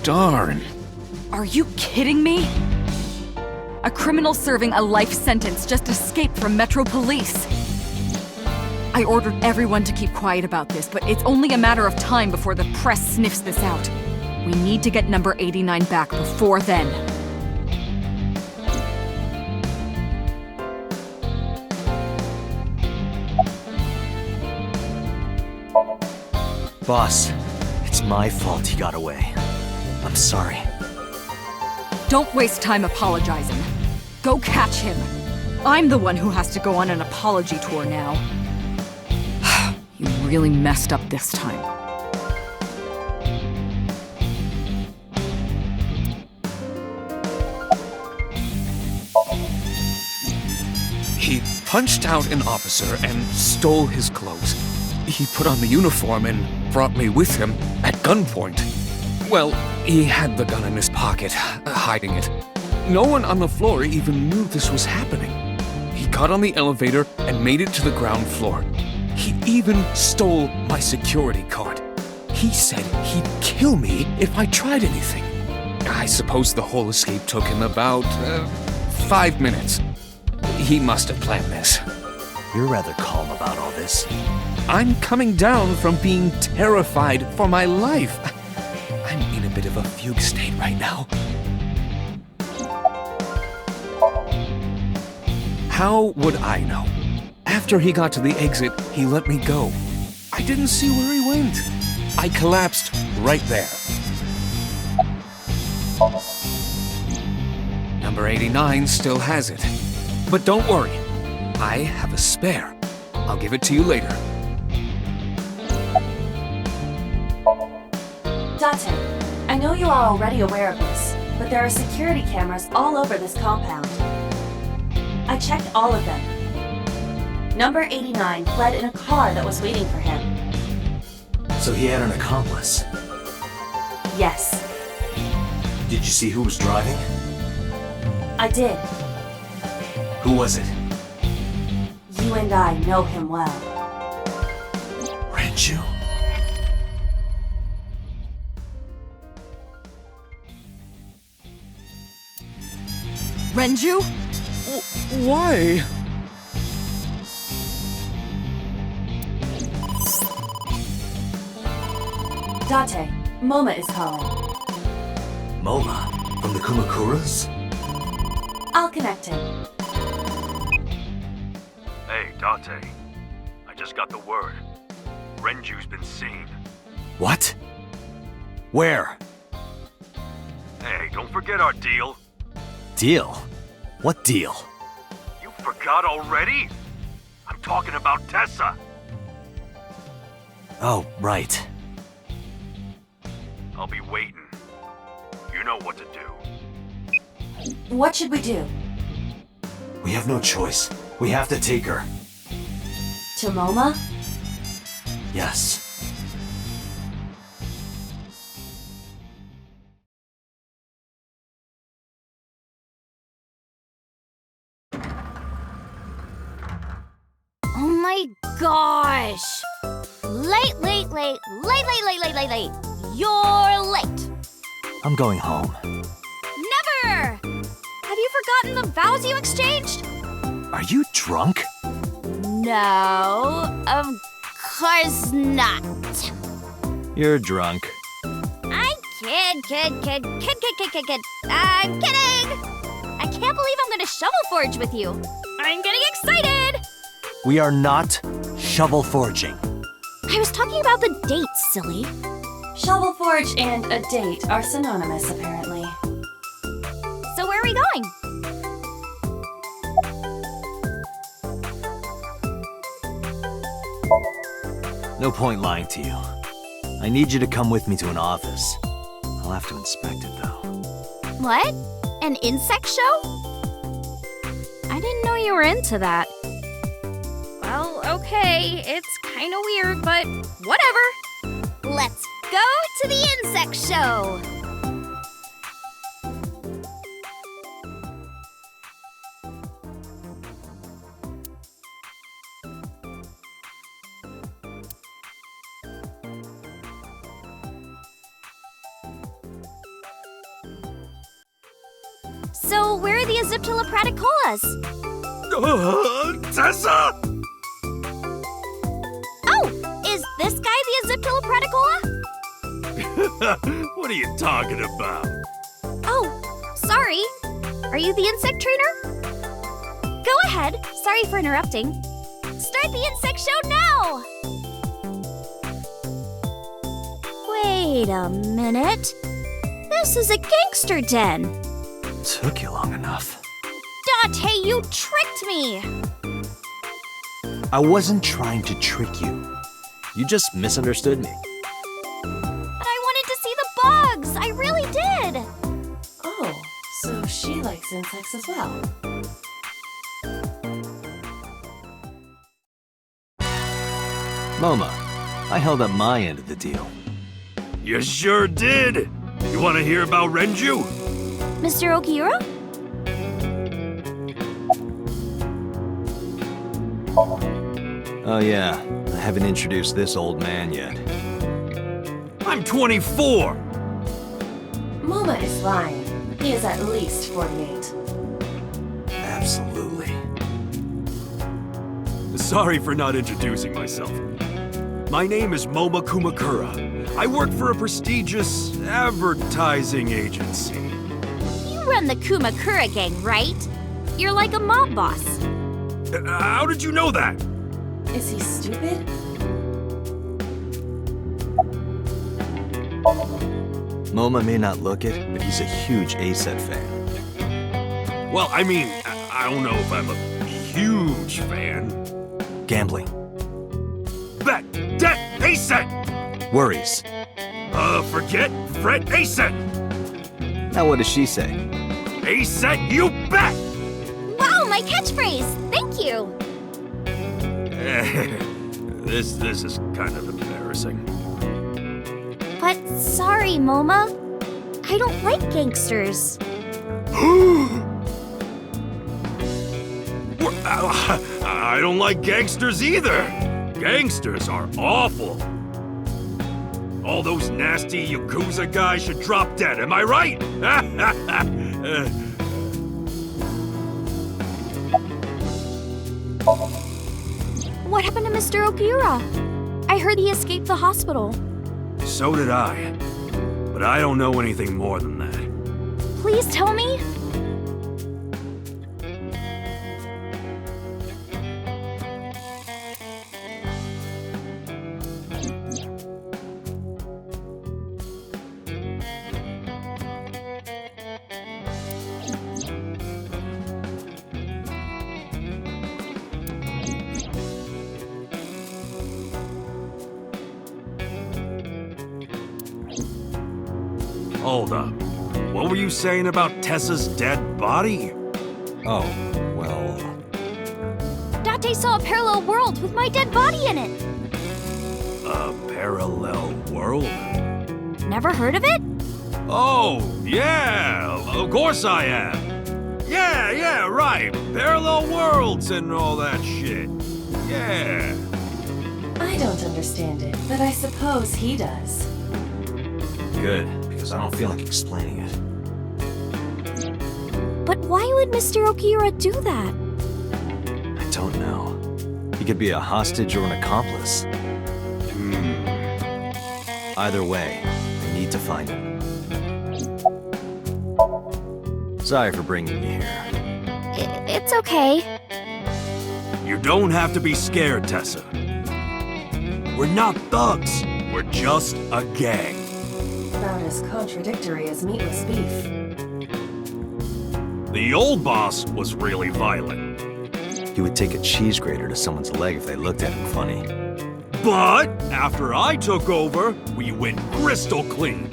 darn. Are you kidding me? A criminal serving a life sentence just escaped from Metro Police. I ordered everyone to keep quiet about this, but it's only a matter of time before the press sniffs this out. We need to get number 89 back before then. Boss, it's my fault he got away. I'm sorry. Don't waste time apologizing. Go catch him. I'm the one who has to go on an apology tour now. You really messed up this time. He punched out an officer and stole his clothes. He put on the uniform and brought me with him at gunpoint. Well, he had the gun in his pocket, hiding it. No one on the floor even knew this was happening. He got on the elevator and made it to the ground floor. He even stole my security card. He said he'd kill me if I tried anything. I suppose the whole escape took him about 5 minutes. He must have planned this. You're rather calm about all this. I'm coming down from being terrified for my life. I'm in a bit of a fugue state right now. How would I know? After he got to the exit, he let me go. I didn't see where he went. I collapsed right there. Number 89 still has it. But don't worry, I have a spare. I'll give it to you later. Date, I know you are already aware of this, but there are security cameras all over this compound. I checked all of them. Number 89 fled in a car that was waiting for him. So he had an accomplice. Yes, Did you see who was driving? I did. Who was it? You and I know him well. Renju. Renju? Why? Date, Moma is calling. Moma? From the Kumakuras? I'll connect him. Hey, Date. I just got the word. Renju's been seen. What? Where? Hey, don't forget our deal. Deal? What deal? You forgot already? I'm talking about Tessa. Oh, right. I'll be waiting. You know what to do. What should we do? We have no choice. We have to take her. To Moma? Yes. Oh my gosh! Late. You're late. I'm going home. Never! Have you forgotten the vows you exchanged? Are you drunk? No, of course not. You're drunk. I kid. I'm kidding! I can't believe I'm gonna shovel forge with you. I'm getting excited! We are not shovel forging. I was talking about the date, silly. Shovel Forge and a date are synonymous, apparently. So where are we going? No point lying to you. I need you to come with me to an office. I'll have to inspect it, though. What? An insect show? I didn't know you were into that. Well, okay, it's kinda weird, but whatever. Let's go to the insect show! So where are the Aziptula praticolas? Tessa! Oh, is this guy the Aziptula praticola? What are you talking about? Oh, sorry. Are you the insect trainer? Go ahead. Sorry for interrupting. Start the insect show now! Wait a minute. This is a gangster den. Took you long enough. Date, you tricked me! I wasn't trying to trick you. You just misunderstood me. But I wanted to see the bugs! I really did! Oh, so she likes insects as well. Moma, I held up my end of the deal. You sure did! You want to hear about Renju? Mr. Okiura? Oh yeah, I haven't introduced this old man yet. I'm 24! Moma is lying. He is at least 48. Absolutely. Sorry for not introducing myself. My name is Moma Kumakura. I work for a prestigious advertising agency. You run the Kumakura gang, right? You're like a mob boss. How did you know that? Is he stupid? Moma may not look it, but he's a huge ASET fan. Well, I mean, I don't know if I'm a huge fan. Gambling. Bet! Debt! ASET! Worries. Forget? Fret? ASET! Now what does she say? ASET, you bet! Wow, my catchphrase! Thank you! This is kind of embarrassing. But sorry, Moma. I don't like gangsters. I don't like gangsters either. Gangsters are awful. All those nasty Yakuza guys should drop dead, am I right? What happened to Mr. Okiura? I heard he escaped the hospital. So did I. But I don't know anything more than that. Please tell me? Hold up. What were you saying about Tessa's dead body? Oh, well... Date saw a parallel world with my dead body in it. A parallel world? Never heard of it? Oh, yeah! Of course I have! Yeah, right! Parallel worlds and all that shit. Yeah. I don't understand it, but I suppose he does. Good, because I don't feel like explaining it. But why would Mr. Okiura do that? I don't know. He could be a hostage or an accomplice. Either way, I need to find him. Sorry for bringing you here. It's okay. You don't have to be scared, Tessa. We're not thugs. We're just a gang. About as contradictory as meatless beef. The old boss was really violent. He would take a cheese grater to someone's leg if they looked at him funny. But after I took over, we went crystal clean.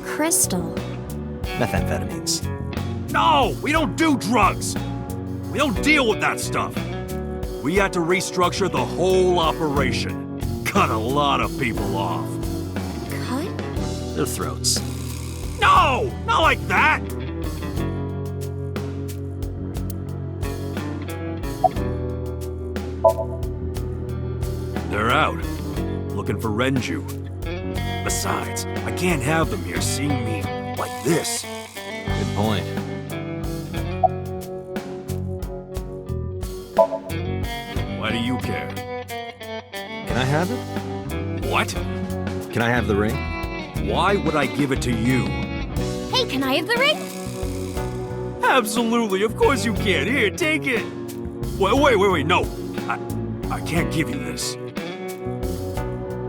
Crystal. Methamphetamines. No, we don't do drugs. We don't deal with that stuff. We had to restructure the whole operation. Cut a lot of people off. Cut? Their throats. No, not like that. They're out, looking for Renju. Besides, I can't have them here seeing me like this. Good point. Why do you care? Can I have it? What? Can I have the ring? Why would I give it to you? Hey, can I have the ring? Absolutely, of course you can. Here, take it. Wait, no. I can't give you this.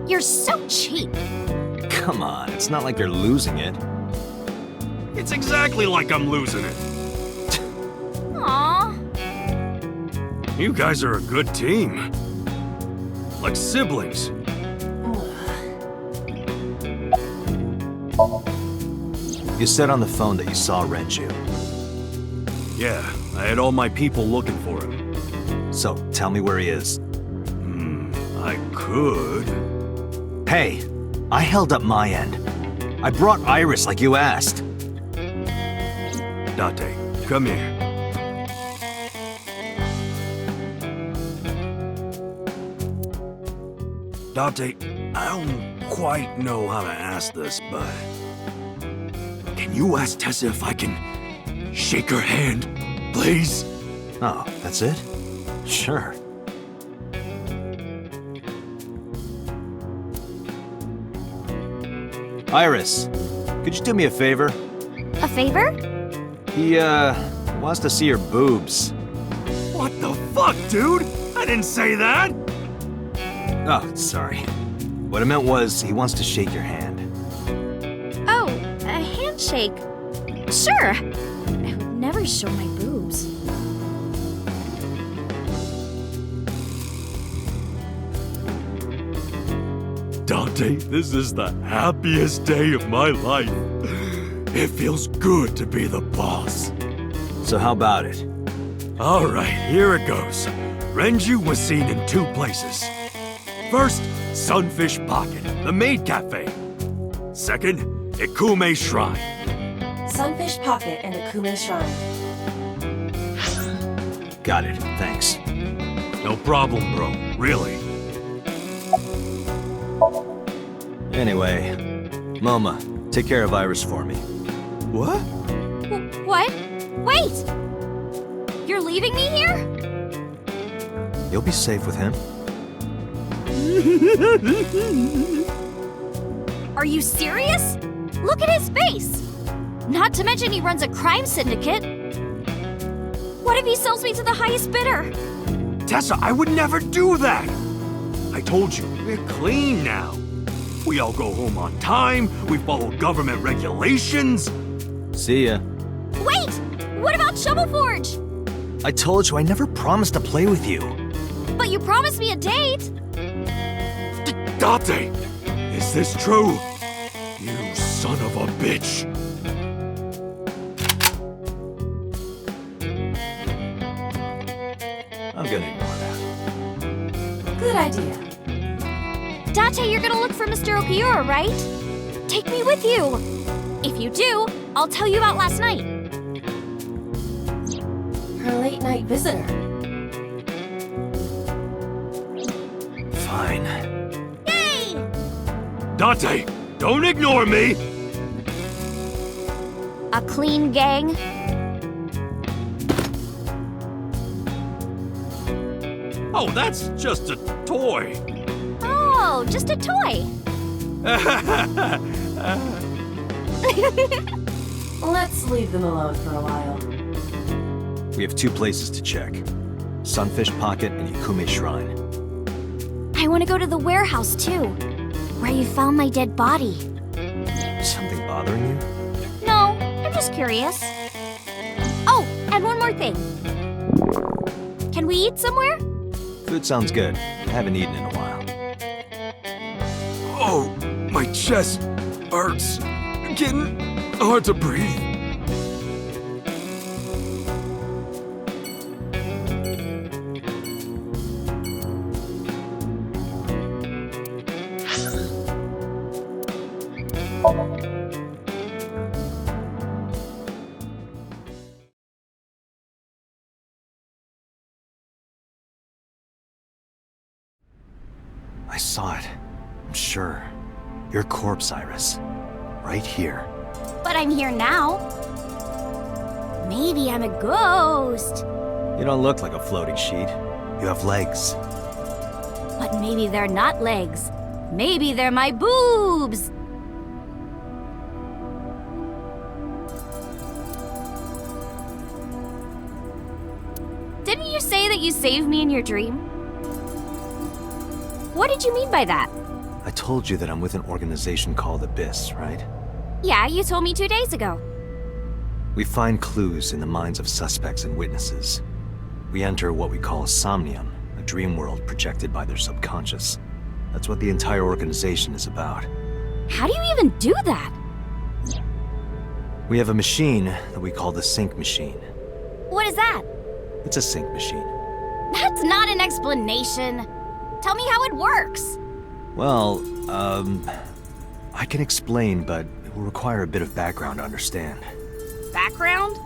You're so cheap. Come on, it's not like you're losing it. It's exactly like I'm losing it. Aww. You guys are a good team. Like siblings. You said on the phone that you saw Renju. Yeah, I had all my people looking for him. So, tell me where he is. I could. Hey, I held up my end. I brought Iris like you asked. Date, come here. Date, I don't quite know how to ask this, but... Can you ask Tessa if I can shake her hand, please? Oh, that's it? Sure. Iris, could you do me a favor? A favor? He, wants to see your boobs. What the fuck, dude? I didn't say that! Oh, sorry. What I meant was, he wants to shake your hand. Oh, a handshake. Sure. I would never show my boobs. Dante, this is the happiest day of my life. It feels good to be the boss. So how about it? All right, here it goes. Renju was seen in 2 places. First, Sunfish Pocket, the maid cafe. Second, Ikume Shrine. Sunfish Pocket and the Kume Shrine. Got it, thanks. No problem, bro. Really. Anyway, Moma, take care of Iris for me. What? What? Wait! You're leaving me here? You'll be safe with him. Are you serious? Look at his face! Not to mention he runs a crime syndicate. What if he sells me to the highest bidder? Tessa, I would never do that! I told you, we're clean now. We all go home on time, we follow government regulations. See ya. Wait! What about Shovel Forge? I told you I never promised to play with you. But you promised me a date! Date! Is this true? You son of a bitch! I'm gonna ignore that. Good idea. Date, you're gonna look for Mr. Okiura, right? Take me with you! If you do, I'll tell you about last night. Her late night visitor. Fine. Yay! Date, don't ignore me! A clean gang? Oh, that's just a toy. Oh, just a toy. Let's leave them alone for a while. We have 2 places to check. Sunfish Pocket and Ikume Shrine. I want to go to the warehouse too, where you found my dead body. Something bothering you? No, I'm just curious. Oh, and one more thing. Can we eat somewhere? Food sounds good. I haven't eaten in a while. Oh, my chest hurts. Getting hard to breathe. I saw it. I'm sure. Your corpse, Iris. Right here. But I'm here now. Maybe I'm a ghost. You don't look like a floating sheet. You have legs. But maybe they're not legs. Maybe they're my boobs! Didn't you say that you saved me in your dream? What did you mean by that? I told you that I'm with an organization called Abyss, right? Yeah, you told me 2 days ago. We find clues in the minds of suspects and witnesses. We enter what we call Somnium, a dream world projected by their subconscious. That's what the entire organization is about. How do you even do that? We have a machine that we call the Sync Machine. What is that? It's a sync machine. That's not an explanation. Tell me how it works. Well, I can explain, but it will require a bit of background to understand. Background?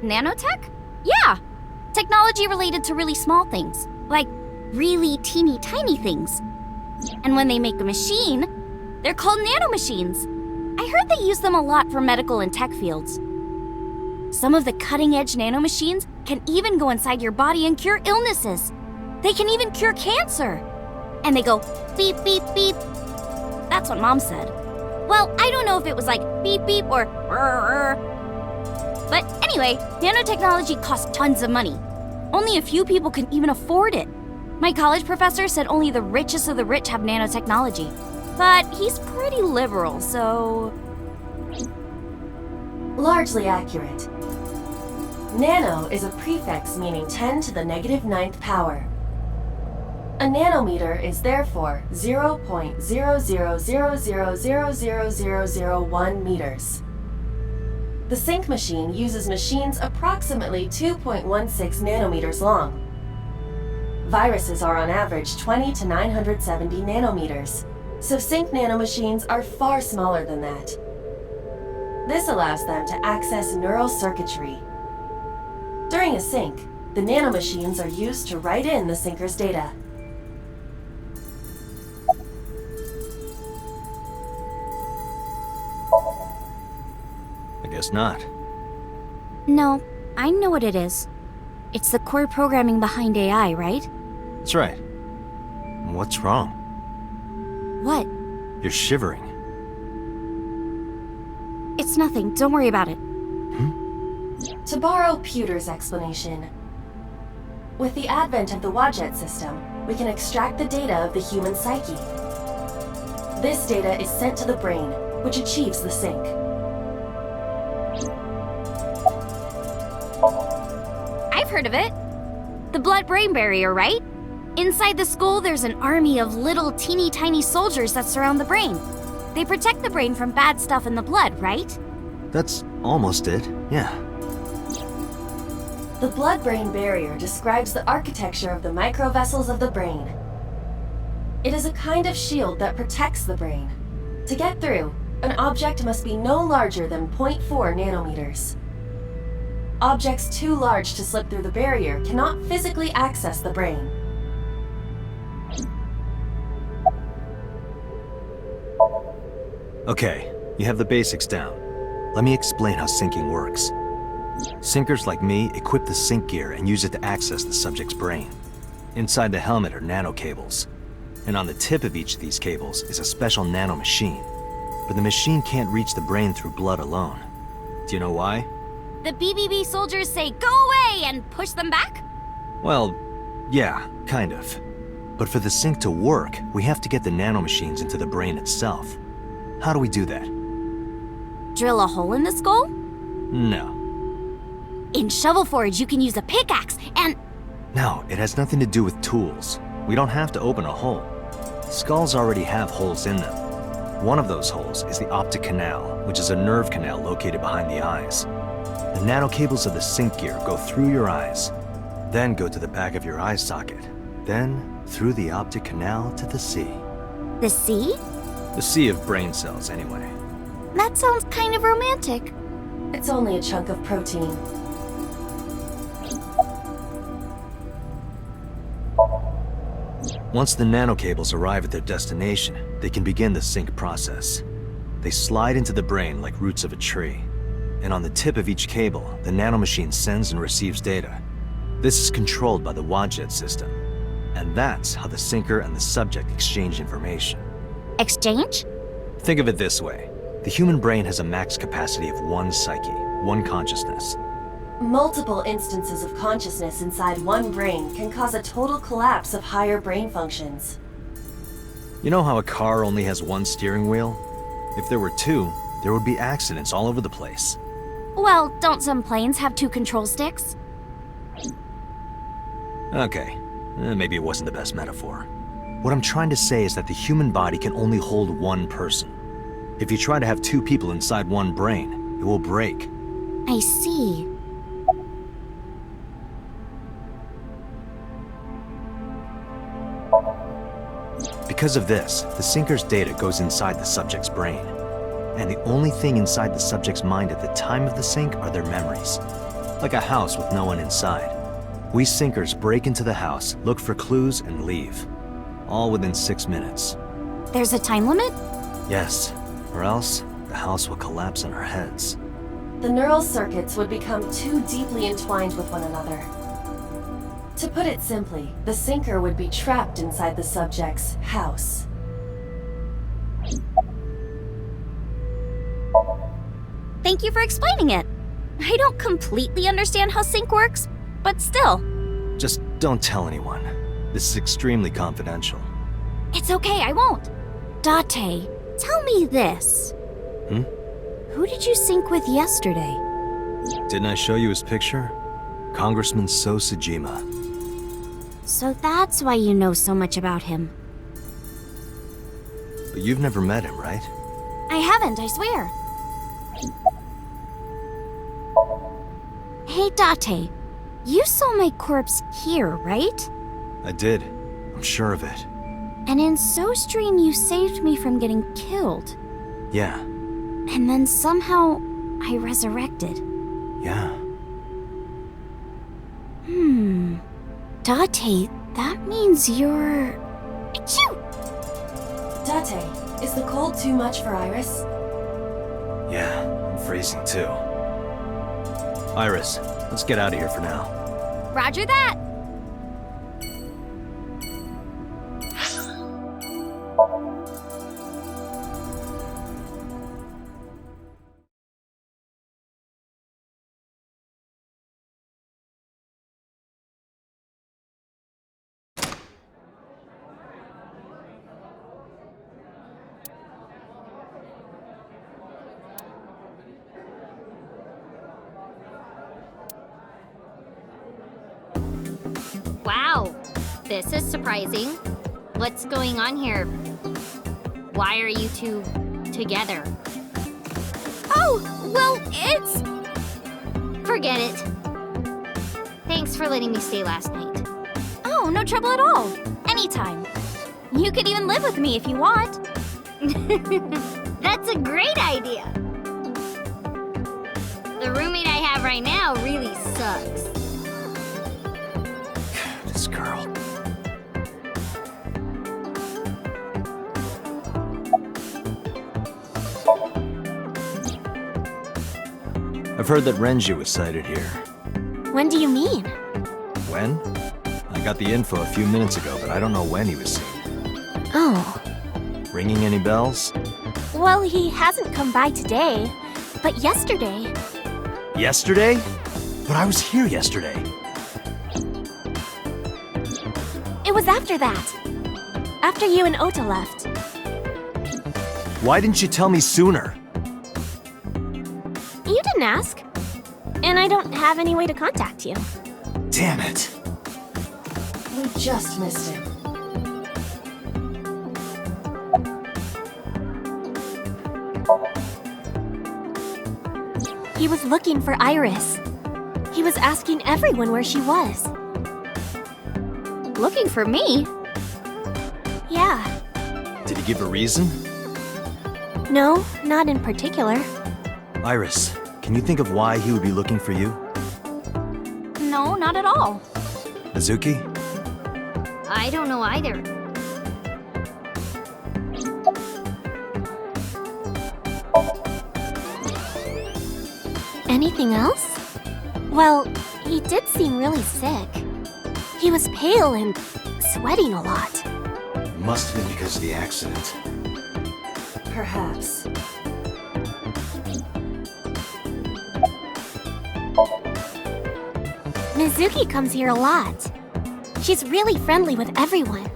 Nanotech? Yeah! Technology related to really small things. Like really teeny tiny things. And when they make a machine, they're called nanomachines. I heard they use them a lot for medical and tech fields. Some of the cutting-edge nanomachines can even go inside your body and cure illnesses. They can even cure cancer. And they go beep, beep, beep. That's what Mom said. Well, I don't know if it was like beep, beep or but anyway, nanotechnology costs tons of money. Only a few people can even afford it. My college professor said only the richest of the rich have nanotechnology. But he's pretty liberal, so... Largely accurate. Nano is a prefix meaning 10 to the negative 9th power. A nanometer is therefore 0.0000000001 meters. The Sync machine uses machines approximately 2.16 nanometers long. Viruses are on average 20 to 970 nanometers, so Sync nanomachines are far smaller than that. This allows them to access neural circuitry. During a sync, the nanomachines are used to write in the syncer's data. I guess not. No, I know what it is. It's the core programming behind AI, right? That's right. What's wrong? What? You're shivering. It's nothing, don't worry about it. To borrow Pewter's explanation, with the advent of the Wadjet system, we can extract the data of the human psyche. This data is sent to the brain, which achieves the sync. I've heard of it. The blood-brain barrier, right? Inside the skull, there's an army of little teeny tiny soldiers that surround the brain. They protect the brain from bad stuff in the blood, right? That's almost it, yeah. The blood-brain barrier describes the architecture of the microvessels of the brain. It is a kind of shield that protects the brain. To get through, an object must be no larger than 0.4 nanometers. Objects too large to slip through the barrier cannot physically access the brain. Okay, you have the basics down. Let me explain how syncing works. Syncers like me equip the sync gear and use it to access the subject's brain. Inside the helmet are nanocables, and on the tip of each of these cables is a special nanomachine. But the machine can't reach the brain through blood alone. Do you know why? The BBB soldiers say, "Go away!" and push them back? Well, yeah, kind of. But for the sync to work, we have to get the nanomachines into the brain itself. How do we do that? Drill a hole in the skull? No. In Shovel Forge, you can use a pickaxe and... No, it has nothing to do with tools. We don't have to open a hole. Skulls already have holes in them. One of those holes is the optic canal, which is a nerve canal located behind the eyes. The nanocables of the sync gear go through your eyes, then go to the back of your eye socket, then through the optic canal to the sea. The sea? The sea of brain cells, anyway. That sounds kind of romantic. It's only a chunk of protein. Once the nanocables arrive at their destination, they can begin the sync process. They slide into the brain like roots of a tree. and on the tip of each cable, the nanomachine sends and receives data. This is controlled by the Wadjet system, and that's how the sinker and the subject exchange information. Exchange? Think of it this way. The human brain has a max capacity of one psyche, one consciousness. Multiple instances of consciousness inside one brain can cause a total collapse of higher brain functions. You know how a car only has one steering wheel? If there were two, there would be accidents all over the place. Well, don't some planes have 2 control sticks? Okay, maybe it wasn't the best metaphor. What I'm trying to say is that the human body can only hold one person. If you try to have 2 people inside one brain, it will break. I see. Because of this, the sinker's data goes inside the subject's brain. And the only thing inside the subject's mind at the time of the sync are their memories. Like a house with no one inside. We sinkers break into the house, look for clues, and leave. All within 6 minutes. There's a time limit? Yes, or else the house will collapse on our heads. The neural circuits would become too deeply entwined with one another. To put it simply, the sinker would be trapped inside the subject's house. Thank you for explaining it. I don't completely understand how sync works, but still. Just don't tell anyone. This is extremely confidential. It's okay, I won't. Date, tell me this. Who did you sync with yesterday? Didn't I show you his picture? Congressman So Sejima. So that's why you know so much about him. But you've never met him, right? I haven't, I swear. Hey, Date, you saw my corpse here, right? I did. I'm sure of it. And in SoStream, you saved me from getting killed. Yeah. And then somehow, I resurrected. Yeah. Date, that means you're... Achoo! Date, is the cold too much for Iris? Yeah, I'm freezing too. Iris, let's get out of here for now. Roger that! Wow, this is surprising. What's going on here? Why are you two together? Oh, well, it's... Forget it. Thanks for letting me stay last night. Oh, no trouble at all. Anytime. You could even live with me if you want. That's a great idea. The roommate I have right now really sucks. This girl. I've heard that Renju was sighted here. When do you mean? When? I got the info a few minutes ago, but I don't know when he was seen. Oh. Ringing any bells? Well, he hasn't come by today, but yesterday. Yesterday? But I was here yesterday. It was after that. After you and Ota left. Why didn't you tell me sooner? You didn't ask. And I don't have any way to contact you. Damn it. We just missed him. He was looking for Iris. He was asking everyone where she was. Looking for me? Yeah. Did he give a reason? No, not in particular. Iris, can you think of why he would be looking for you? No, not at all. Mizuki? I don't know either. Anything else? Well, he did seem really sick. He was pale and sweating a lot. Must have been because of the accident. Perhaps. Mizuki comes here a lot. She's really friendly with everyone.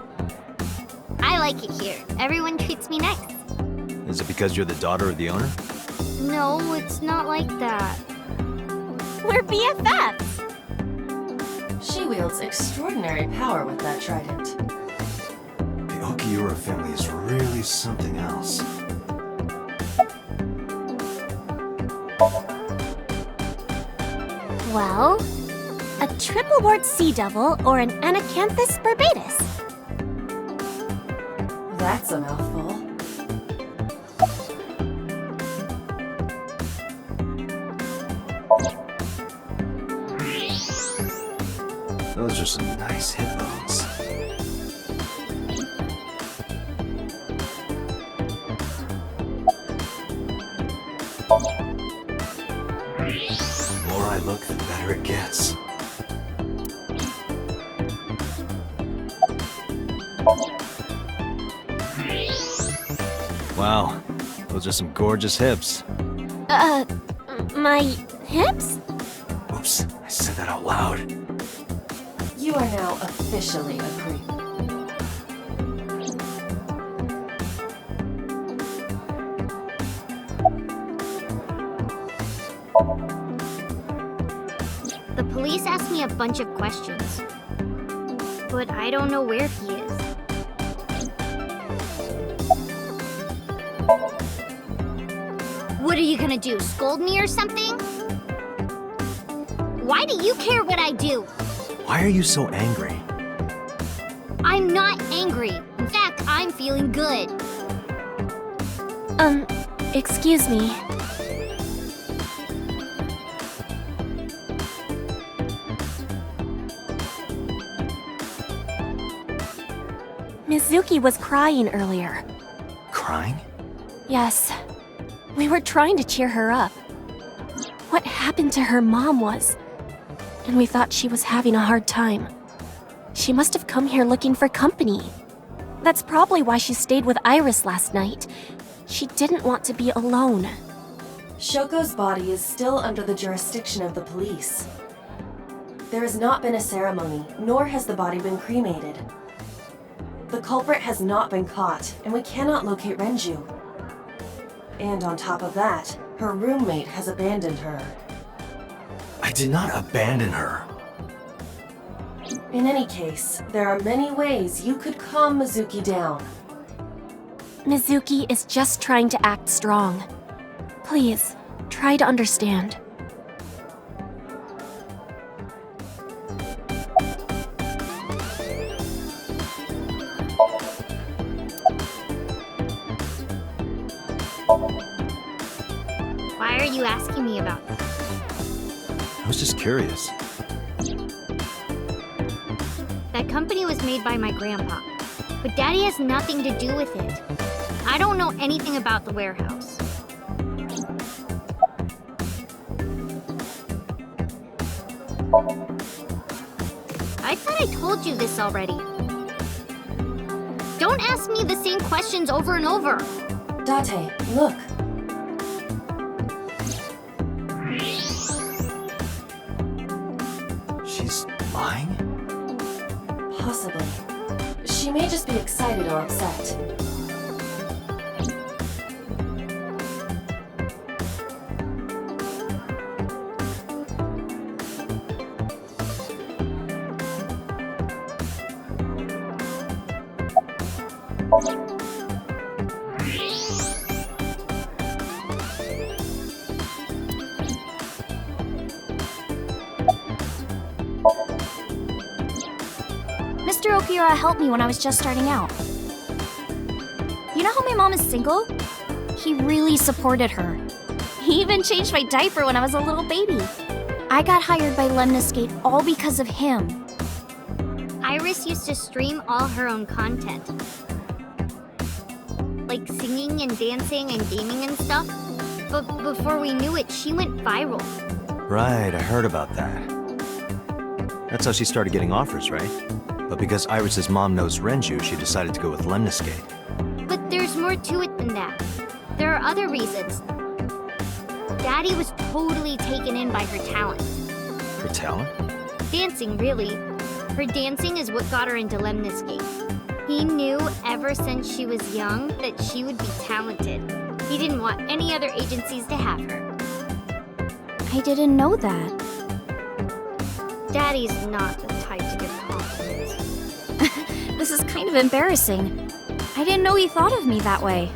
I like it here. Everyone treats me nice. Is it because you're the daughter of the owner? No, it's not like that. We're BFFs. She wields extraordinary power with that trident. The Okiura family is really something else. Well, a triple wart sea devil or an Anacanthus barbatus. That's a mouthful. Those are some nice hip bones. The more I look, the better it gets. Wow, those are some gorgeous hips. My hips? Oops, I said that out loud. You are now officially a creep. The police asked me a bunch of questions. But I don't know where he is. What are you gonna do? Scold me or something? Why do you care what I do? Why are you so angry? I'm not angry. In fact, I'm feeling good. Excuse me. Mizuki was crying earlier. Crying? Yes. We were trying to cheer her up. What happened to her mom was... And we thought she was having a hard time. She must have come here looking for company. That's probably why she stayed with Iris last night. She didn't want to be alone. Shoko's body is still under the jurisdiction of the police. There has not been a ceremony, nor has the body been cremated. The culprit has not been caught, and we cannot locate Renju. And on top of that, her roommate has abandoned her. I did not abandon her. In any case, there are many ways you could calm Mizuki down. Mizuki is just trying to act strong. Please, try to understand. Why are you asking me about that? I was just curious. That company was made by my grandpa, but Daddy has nothing to do with it. I don't know anything about the warehouse. I thought I told you this already. Don't ask me the same questions over and over. Date, look. She's lying? Possibly. She may just be excited or upset. Mr. Okiura helped me when I was just starting out. You know how my mom is single? He really supported her. He even changed my diaper when I was a little baby. I got hired by Lemniscate all because of him. Iris used to stream all her own content. Like singing and dancing and gaming and stuff. But before we knew it, she went viral. Right, I heard about that. That's how she started getting offers, right? But because Iris's mom knows Renju, she decided to go with Lemniscate. But there's more to it than that. There are other reasons. Daddy was totally taken in by her talent. Her talent? Dancing, really. Her dancing is what got her into Lemniscate. He knew ever since she was young that she would be talented. He didn't want any other agencies to have her. I didn't know that. Daddy's not the type to give compliments. This is kind of embarrassing. I didn't know he thought of me that way.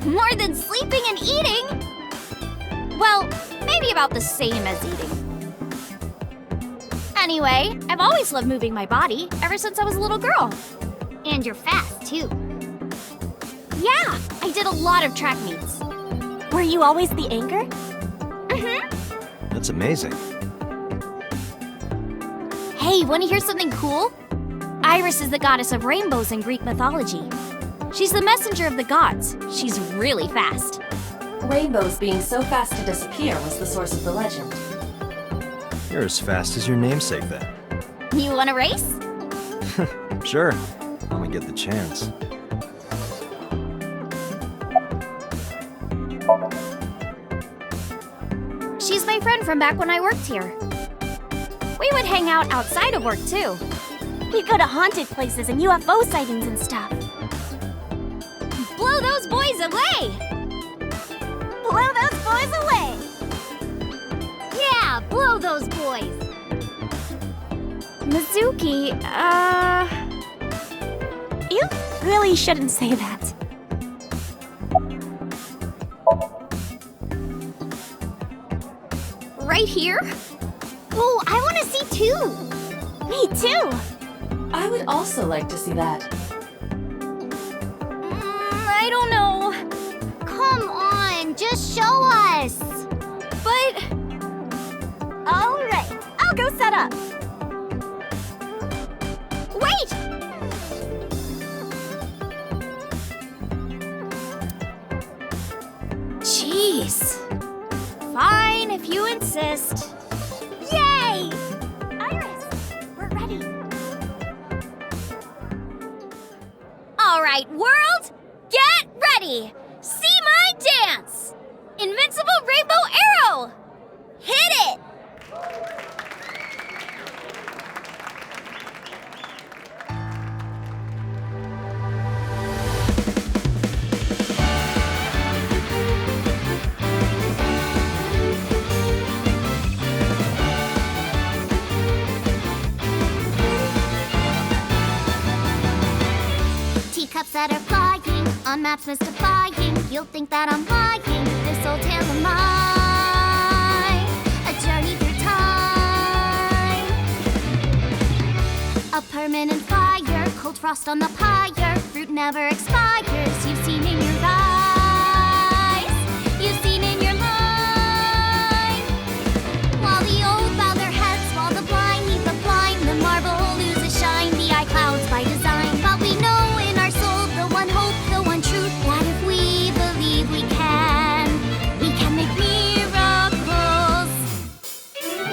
More than sleeping and eating? Well, maybe about the same as eating. Anyway, I've always loved moving my body, ever since I was a little girl. And you're fast, too. Yeah, I did a lot of track meets. Were you always the anchor? Mm-hmm. That's amazing. Hey, wanna hear something cool? Iris is the goddess of rainbows in Greek mythology. She's the messenger of the gods. She's really fast. Rainbows being so fast to disappear was the source of the legend. You're as fast as your namesake then. You wanna race? Sure, when we get the chance. She's my friend from back when I worked here. We would hang out outside of work too. We'd go to haunted places and UFO sightings and stuff. Blow those boys away! Blow those boys away! Yeah, blow those boys! Mizuki, You really shouldn't say that. Right here? Oh, I want to see too! Me too! I would also like to see that. I don't know. Come on, just show us! But... Alright, I'll go set up. Wait! Jeez. Fine, if you insist. Yay! Iris, we're ready. Alright, world, get ready! See my dance! Invincible Rainbow Arrow! Hit it! Teacups that are flying, on maps mystifying. You'll think that I'm lying, this old tale of mine. A journey through time. A permanent fire, cold frost on the pyre. Fruit never expires, you've seen in your eyes. You've seen in your mind. While the old bow their heads, while the blind meet the blind, the marble loses shine, the eye clouds by design. But we know in our soul the one hope, the one truth, that if we believe we can make miracles.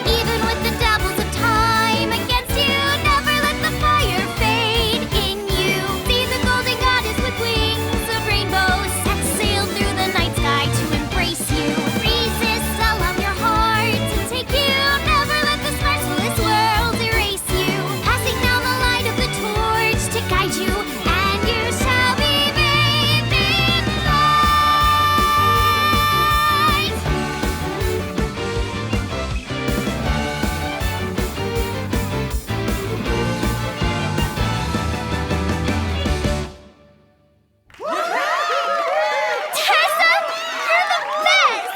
Even with the devils of time against you, never let the fire fade in you. See the golden goddess with wings of rainbows set sail through the night sky to embrace you. Resist, allow your heart to take you. Never let this merciless world erase you. Passing down the light of the torch to guide you, and you shall be bathed in light. Tessa, you're the best!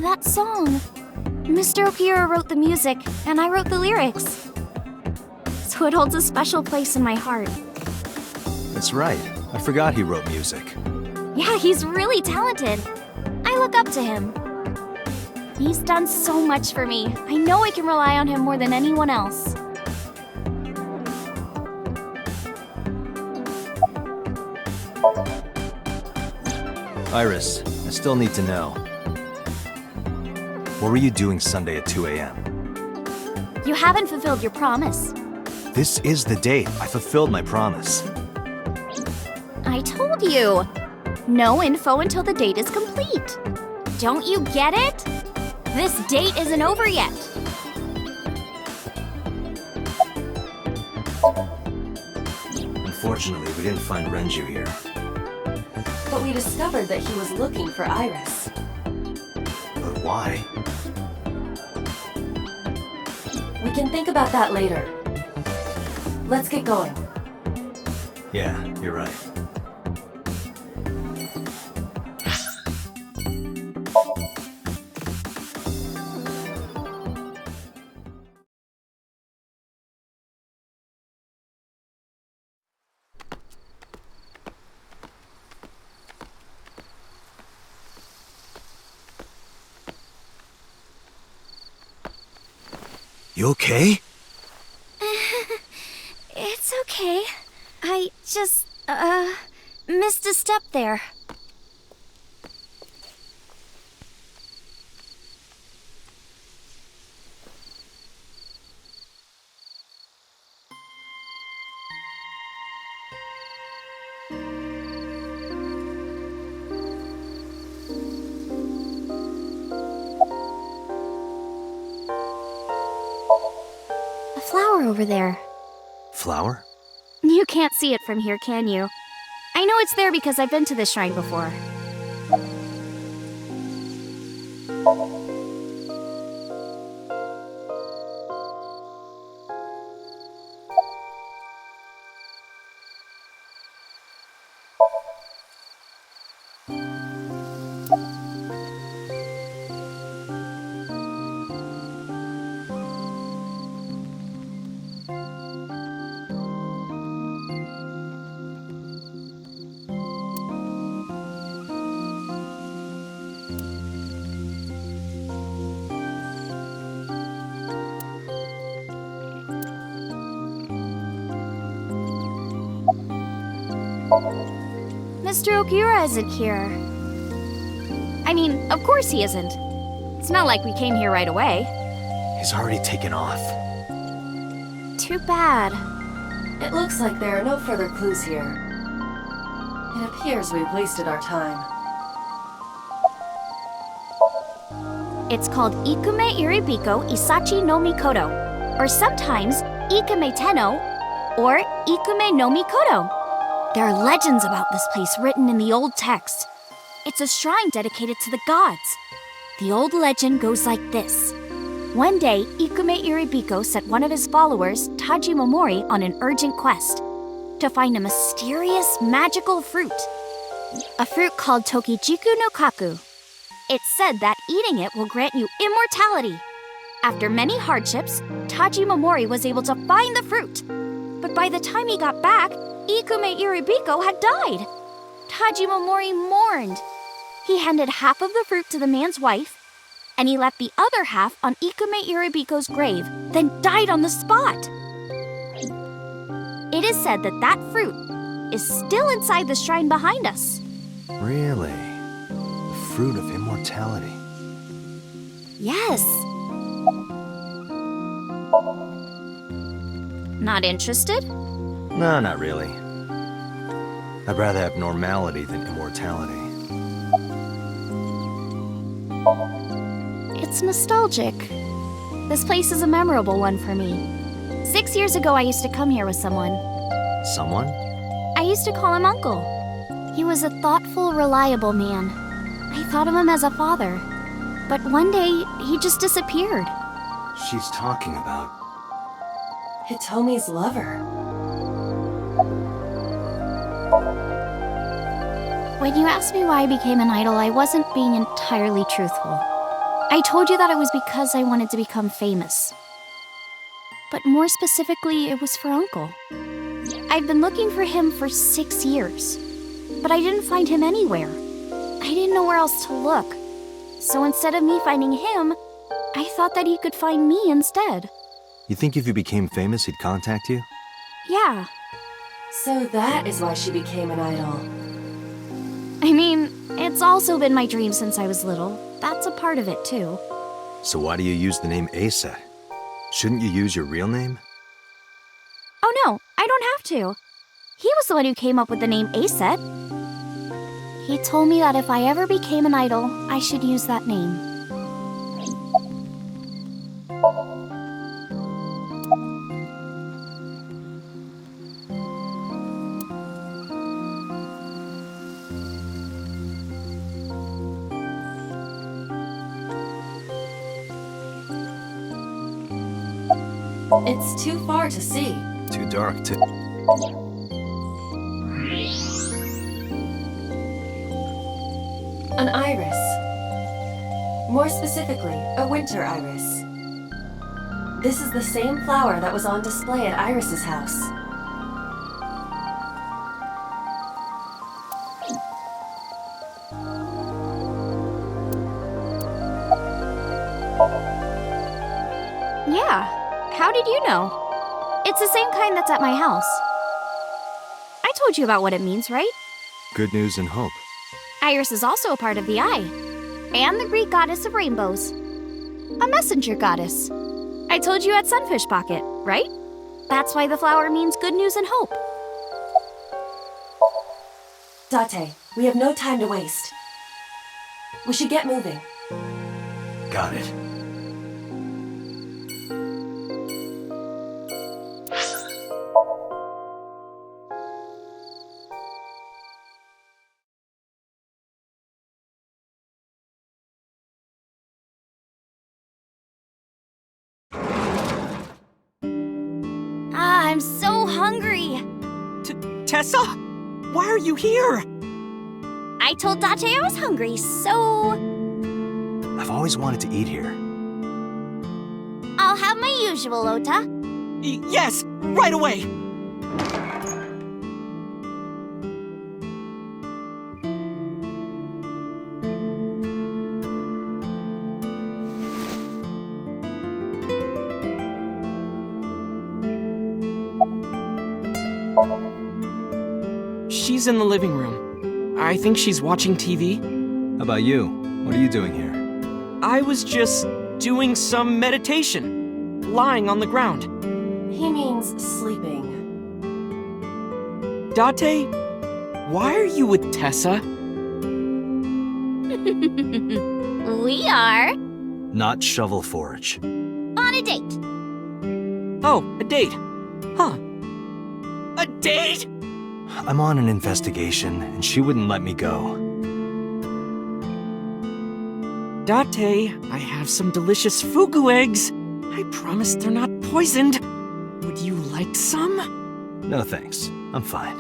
That song. Mr. Okira wrote the music, and I wrote the lyrics. So it holds a special place in my heart. That's right. I forgot he wrote music. Yeah, he's really talented. I look up to him. He's done so much for me. I know I can rely on him more than anyone else. Iris, I still need to know. What were you doing Sunday at 2 a.m.? You haven't fulfilled your promise. This is the date. I fulfilled my promise. I told you. No info until the date is complete. Don't you get it? This date isn't over yet. Unfortunately, we didn't find Renju here. But we discovered that he was looking for Iris. But why? We can think about that later. Let's get going. Yeah, you're right. You okay? It's okay. I just, missed a step there. A flower over there. Flower? You can't see it from here, can you? I know it's there because I've been to this shrine before. Mr. Okura isn't here. I mean, of course he isn't. It's not like we came here right away. He's already taken off. Too bad. It looks like there are no further clues here. It appears we've wasted our time. It's called Ikume Iribiko Isachi no Mikoto, or sometimes Ikume Tenno, or Ikume no Mikoto. There are legends about this place written in the old text. It's a shrine dedicated to the gods. The old legend goes like this. One day, Ikume Iribiko sent one of his followers, Taji Momori, on an urgent quest to find a mysterious magical fruit. A fruit called Tokijiku no Kaku. It's said that eating it will grant you immortality. After many hardships, Taji Momori was able to find the fruit. But by the time he got back, Ikume Iribiko had died. Taji Momori mourned. He handed half of the fruit to the man's wife, and he left the other half on Ikume Iribiko's grave, then died on the spot. It is said that that fruit is still inside the shrine behind us. Really? The fruit of immortality. Yes. Not interested? No, not really. I'd rather have normality than immortality. It's nostalgic. This place is a memorable one for me. 6 years ago, I used to come here with someone. Someone? I used to call him Uncle. He was a thoughtful, reliable man. I thought of him as a father. But one day, he just disappeared. She's talking about... Hitomi's lover. When you asked me why I became an idol, I wasn't being entirely truthful. I told you that it was because I wanted to become famous. But more specifically, it was for Uncle. I've been looking for him for 6 years. but I didn't find him anywhere. I didn't know where else to look. So instead of me finding him, I thought that he could find me instead. You think if you became famous, he'd contact you? Yeah. So that is why she became an idol. I mean, it's also been my dream since I was little. That's a part of it, too. So why do you use the name Aset? Shouldn't you use your real name? Oh no, I don't have to. He was the one who came up with the name Aset. He told me that if I ever became an idol, I should use that name. It's too far to see. Too dark to... An iris. More specifically, a winter iris. This is the same flower that was on display at Iris's house. Yeah. How did you know? It's the same kind that's at my house. I told you about what it means, right? Good news and hope. Iris is also a part of the eye, and the Greek goddess of rainbows. A messenger goddess. I told you at Sunfish Pocket, right? That's why the flower means good news and hope. Date, we have no time to waste. We should get moving. Got it. I'm so hungry. Tessa? Why are you here? I told Date I was hungry, so I've always wanted to eat here. I'll have my usual, Ota. Yes, right away. She's in the living room. I think she's watching TV. How about you? What are you doing here? I was just doing some meditation, lying on the ground. He means sleeping. Date, why are you with Tessa? We are Not Shovel Forge. on a date. Oh, a date. Huh. A date? I'm on an investigation, and she wouldn't let me go. Date, I have some delicious fugu eggs. I promise they're not poisoned. Would you like some? No thanks. I'm fine.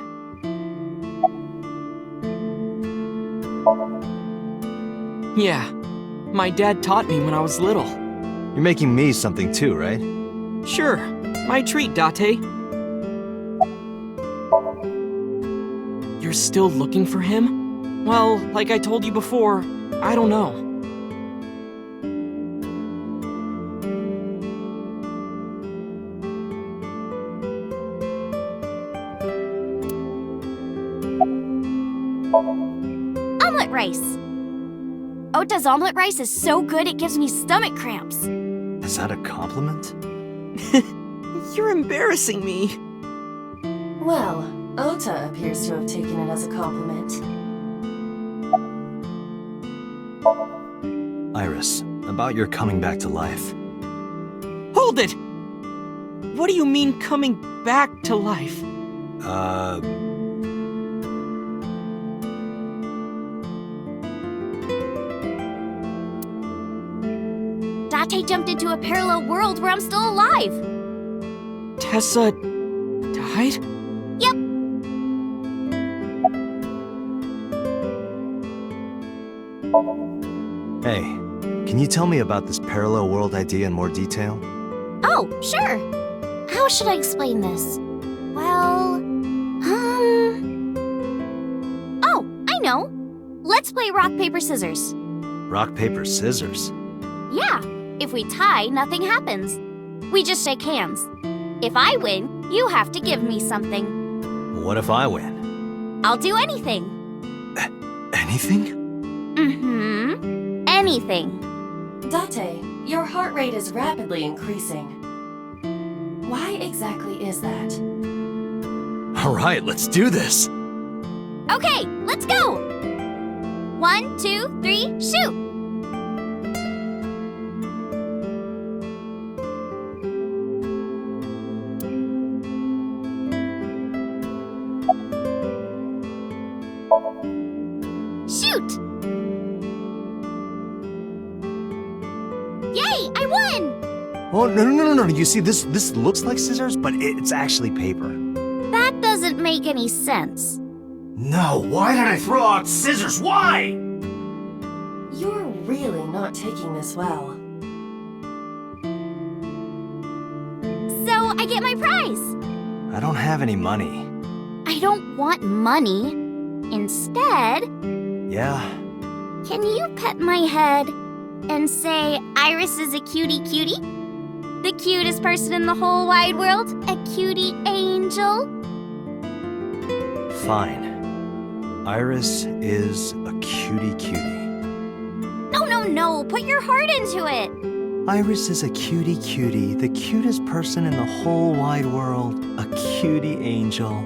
Yeah. My dad taught me when I was little. You're making me something too, right? Sure. My treat, Date. You're still looking for him? Well, like I told you before, I don't know. Omelet rice. Ota's omelet rice is so good it gives me stomach cramps. Is that a compliment? You're embarrassing me. Well, Ota appears to have taken it as a compliment. Iris, about your coming back to life. Hold it! What do you mean coming back to life? Date jumped into a parallel world where I'm still alive. Tessa died? Yep. Hey, can you tell me about this parallel world idea in more detail? Oh, sure. How should I explain this? Well, Oh, Let's play rock, paper, scissors. Rock, paper, scissors. Yeah, if we tie, nothing happens. We just shake hands. If I win, you have to give me something. What if I win? I'll do anything. Anything? Mm-hmm. Anything. Date, your heart rate is rapidly increasing. Why exactly is that? All right, let's do this. Okay, let's go! 1, 2, 3, shoot! Shoot! Yay, I won! Oh, no. You see, this looks like scissors, but it's actually paper. That doesn't make any sense. No, why did I throw out scissors? Why? You're really not taking this well. So I get my prize. I don't have any money. I don't want money. Instead, Yeah, can you pet my head and say Iris is a cutie cutie? The cutest person in the whole wide world? A cutie angel? fine. Iris is a cutie cutie. No, put your heart into it. Iris is a cutie cutie, the cutest person in the whole wide world. A cutie angel.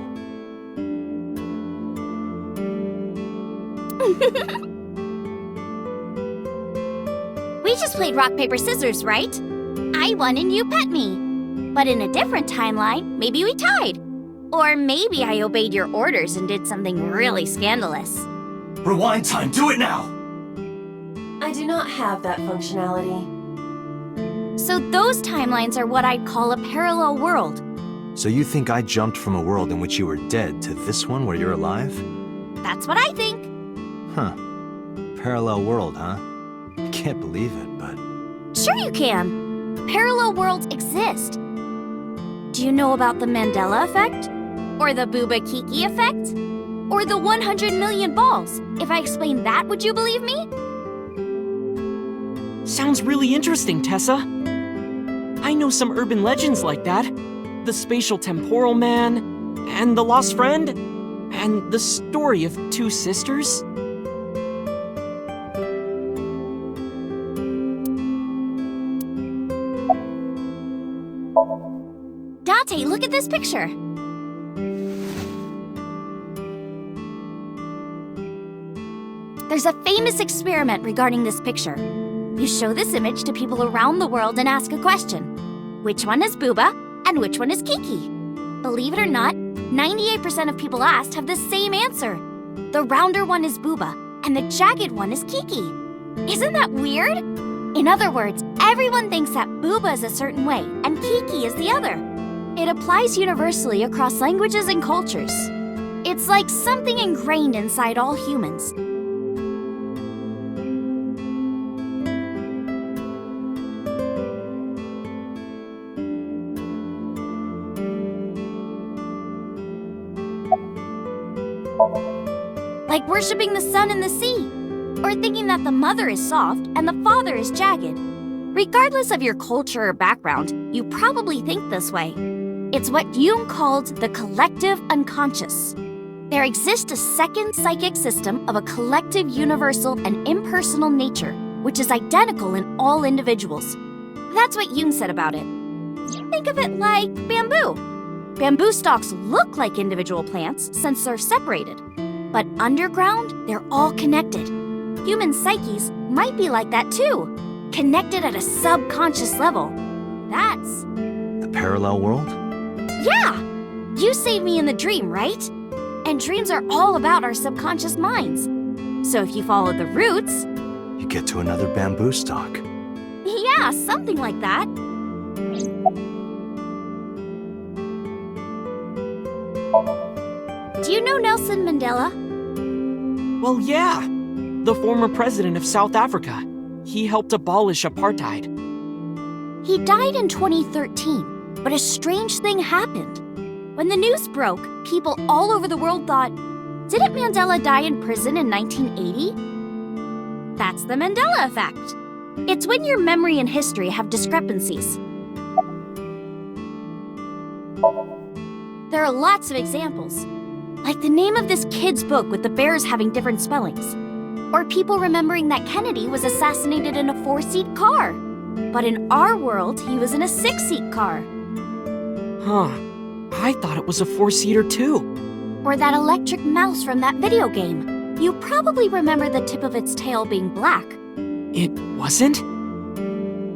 We just played rock, paper, scissors, right? I won and you pet me. But in a different timeline, maybe we tied. Or maybe I obeyed your orders and did something really scandalous. Rewind time, do it now! I do not have that functionality. So those timelines are what I'd call a parallel world. So you think I jumped from a world in which you were dead to this one where you're alive? That's what I think. Huh. Parallel world, huh? I can't believe it, but... Sure you can. Parallel worlds exist. Do you know about the Mandela effect? Or the Booba Kiki effect? Or the 100 million balls? If I explained that, would you believe me? Sounds really interesting, Tessa. I know some urban legends like that. The spatial temporal man, and the lost friend, and the story of two sisters. Date, look at this picture. There's a famous experiment regarding this picture. You show this image to people around the world and ask a question. Which one is Booba and which one is Kiki? Believe it or not, 98% of people asked have the same answer. The rounder one is Booba and the jagged one is Kiki. Isn't that weird? In other words, everyone thinks that Booba is a certain way and Kiki is the other. It applies universally across languages and cultures. It's like something ingrained inside all humans. Like worshipping the sun and the sea, or thinking that the mother is soft and the father is jagged. Regardless of your culture or background, you probably think this way. It's what Jung called the collective unconscious. There exists a second psychic system of a collective, universal, and impersonal nature, which is identical in all individuals. That's what Jung said about it. Think of it like bamboo. Bamboo stalks look like individual plants since they're separated. But underground, they're all connected. Human psyches might be like that too, connected at a subconscious level. That's... The parallel world? Yeah! You saved me in the dream, right? And dreams are all about our subconscious minds. So if you follow the roots... You get to another bamboo stalk. Yeah, something like that. Do you know Nelson Mandela? Well, yeah. The former president of South Africa. He helped abolish apartheid. He died in 2013, but a strange thing happened. When the news broke, people all over the world thought, didn't Mandela die in prison in 1980? That's the Mandela effect. It's when your memory and history have discrepancies. There are lots of examples, like the name of this kid's book with the bears having different spellings, or people remembering that Kennedy was assassinated in a 4-seat car, but in our world, he was in a 6-seat car. Huh. I thought it was a 4-seater too. Or that electric mouse from that video game. You probably remember the tip of its tail being black. It wasn't?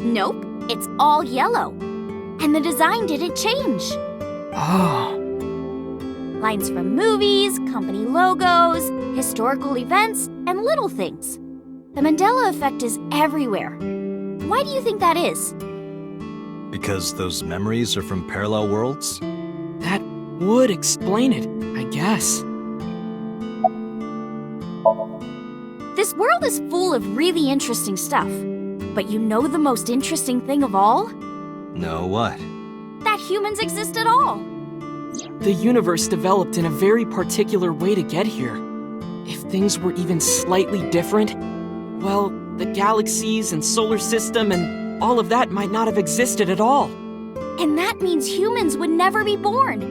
Nope, it's all yellow. And the design didn't change. Oh. Lines from movies, company logos, historical events, and little things. The Mandela effect is everywhere. Why do you think that is? Because those memories are from parallel worlds? That would explain it, I guess. This world is full of really interesting stuff. But you know the most interesting thing of all? No, what? That humans exist at all. The universe developed in a very particular way to get here. If things were even slightly different, well, the galaxies and solar system and all of that might not have existed at all. And that means humans would never be born.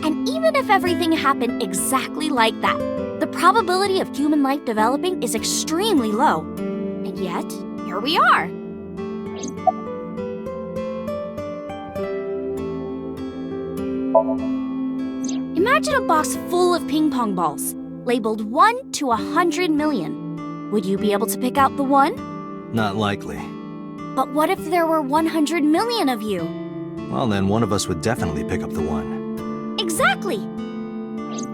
And even if everything happened exactly like that, the probability of human life developing is extremely low. And yet, here we are. Imagine a box full of ping pong balls, labeled 1 to 100 million. Would you be able to pick out the 1? Not likely. But what if there were 100 million of you? Well, then one of us would definitely pick up the 1. Exactly!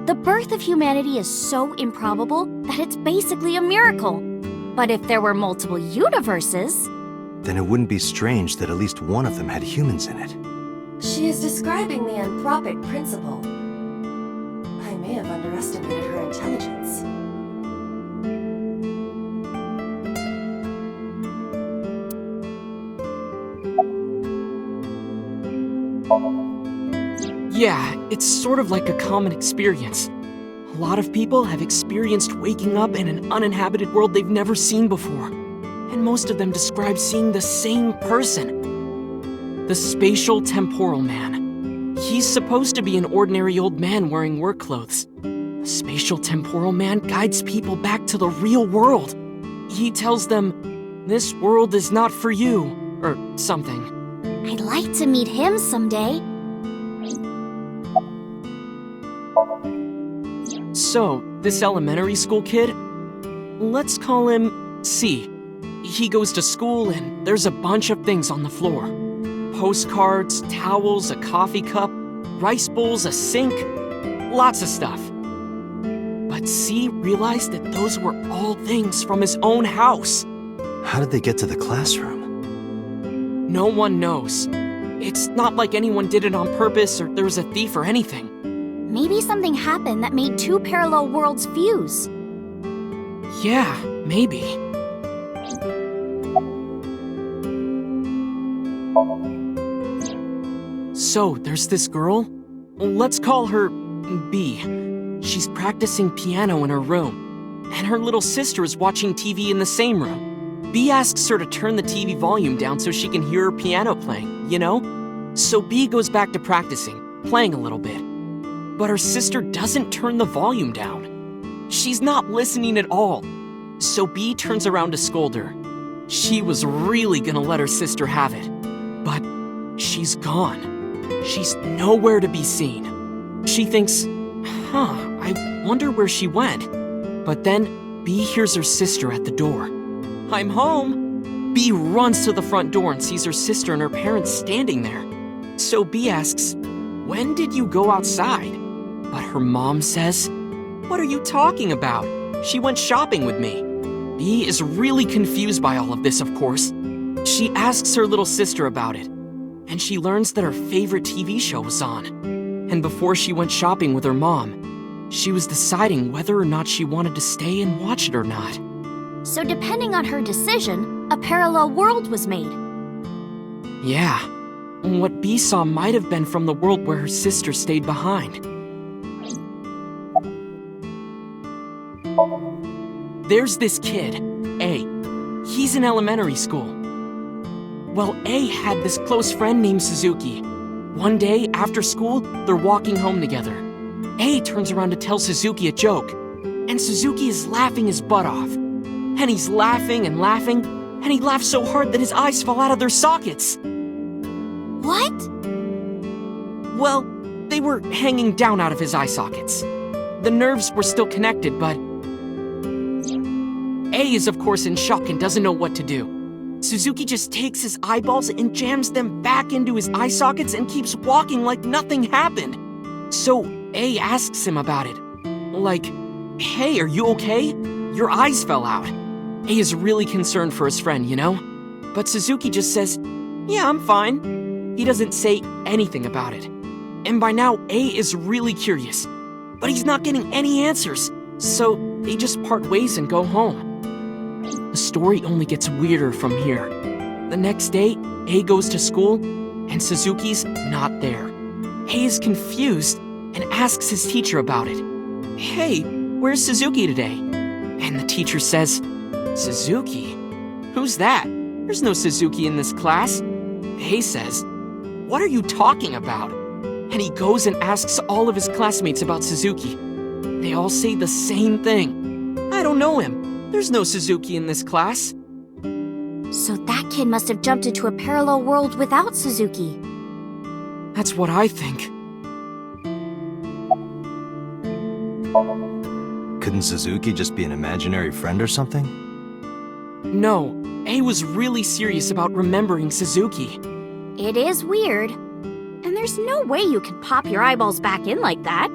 The birth of humanity is so improbable that it's basically a miracle. But if there were multiple universes... Then it wouldn't be strange that at least one of them had humans in it. She is describing the anthropic principle. I may have underestimated her intelligence. Yeah, it's sort of like a common experience. A lot of people have experienced waking up in an uninhabited world they've never seen before. And most of them describe seeing the same person. The spatial temporal man. He's supposed to be an ordinary old man wearing work clothes. The spatial temporal man guides people back to the real world. He tells them, this world is not for you, or something. I'd like to meet him someday. So, this elementary school kid, let's call him C. He goes to school and there's a bunch of things on the floor. Postcards, towels, a coffee cup, rice bowls, a sink, lots of stuff. But C realized that those were all things from his own house. How did they get to the classroom? No one knows. It's not like anyone did it on purpose or there was a thief or anything. Maybe something happened that made 2 parallel worlds fuse. Yeah, maybe. So, there's this girl. Let's call her B. She's practicing piano in her room, and her little sister is watching TV in the same room. B asks her to turn the TV volume down so she can hear her piano playing, you know? So B goes back to practicing, playing a little bit. But her sister doesn't turn the volume down. She's not listening at all. So B turns around to scold her. She was really gonna let her sister have it. But she's gone. She's nowhere to be seen. She thinks, I wonder where she went. But then B hears her sister at the door. I'm home. B runs to the front door and sees her sister and her parents standing there. So B asks, when did you go outside? But her mom says, what are you talking about? She went shopping with me. B is really confused by all of this, of course. She asks her little sister about it, and she learns that her favorite TV show was on. And before she went shopping with her mom, she was deciding whether or not she wanted to stay and watch it or not. So depending on her decision, a parallel world was made. Yeah. What B saw might have been from the world where her sister stayed behind. There's this kid, A. He's in elementary school. Well, A had this close friend named Suzuki. One day, after school, they're walking home together. A turns around to tell Suzuki a joke, and Suzuki is laughing his butt off. And he's laughing, and he laughs so hard that his eyes fall out of their sockets. What? Well, they were hanging down out of his eye sockets. The nerves were still connected, but A is of course in shock and doesn't know what to do. Suzuki just takes his eyeballs and jams them back into his eye sockets and keeps walking like nothing happened. So A asks him about it. Like, hey, are you okay? Your eyes fell out. A is really concerned for his friend, you know? But Suzuki just says, yeah, I'm fine. He doesn't say anything about it. And by now, A is really curious. But he's not getting any answers, so they just part ways and go home. The story only gets weirder from here. The next day, A goes to school, and Suzuki's not there. A is confused and asks his teacher about it. Hey, where's Suzuki today? And the teacher says, Suzuki? Who's that? There's no Suzuki in this class. A says, what are you talking about? And he goes and asks all of his classmates about Suzuki. They all say the same thing. I don't know him. There's no Suzuki in this class. So that kid must have jumped into a parallel world without Suzuki. That's what I think. Couldn't Suzuki just be an imaginary friend or something? No, A was really serious about remembering Suzuki. It is weird. And there's no way you can pop your eyeballs back in like that.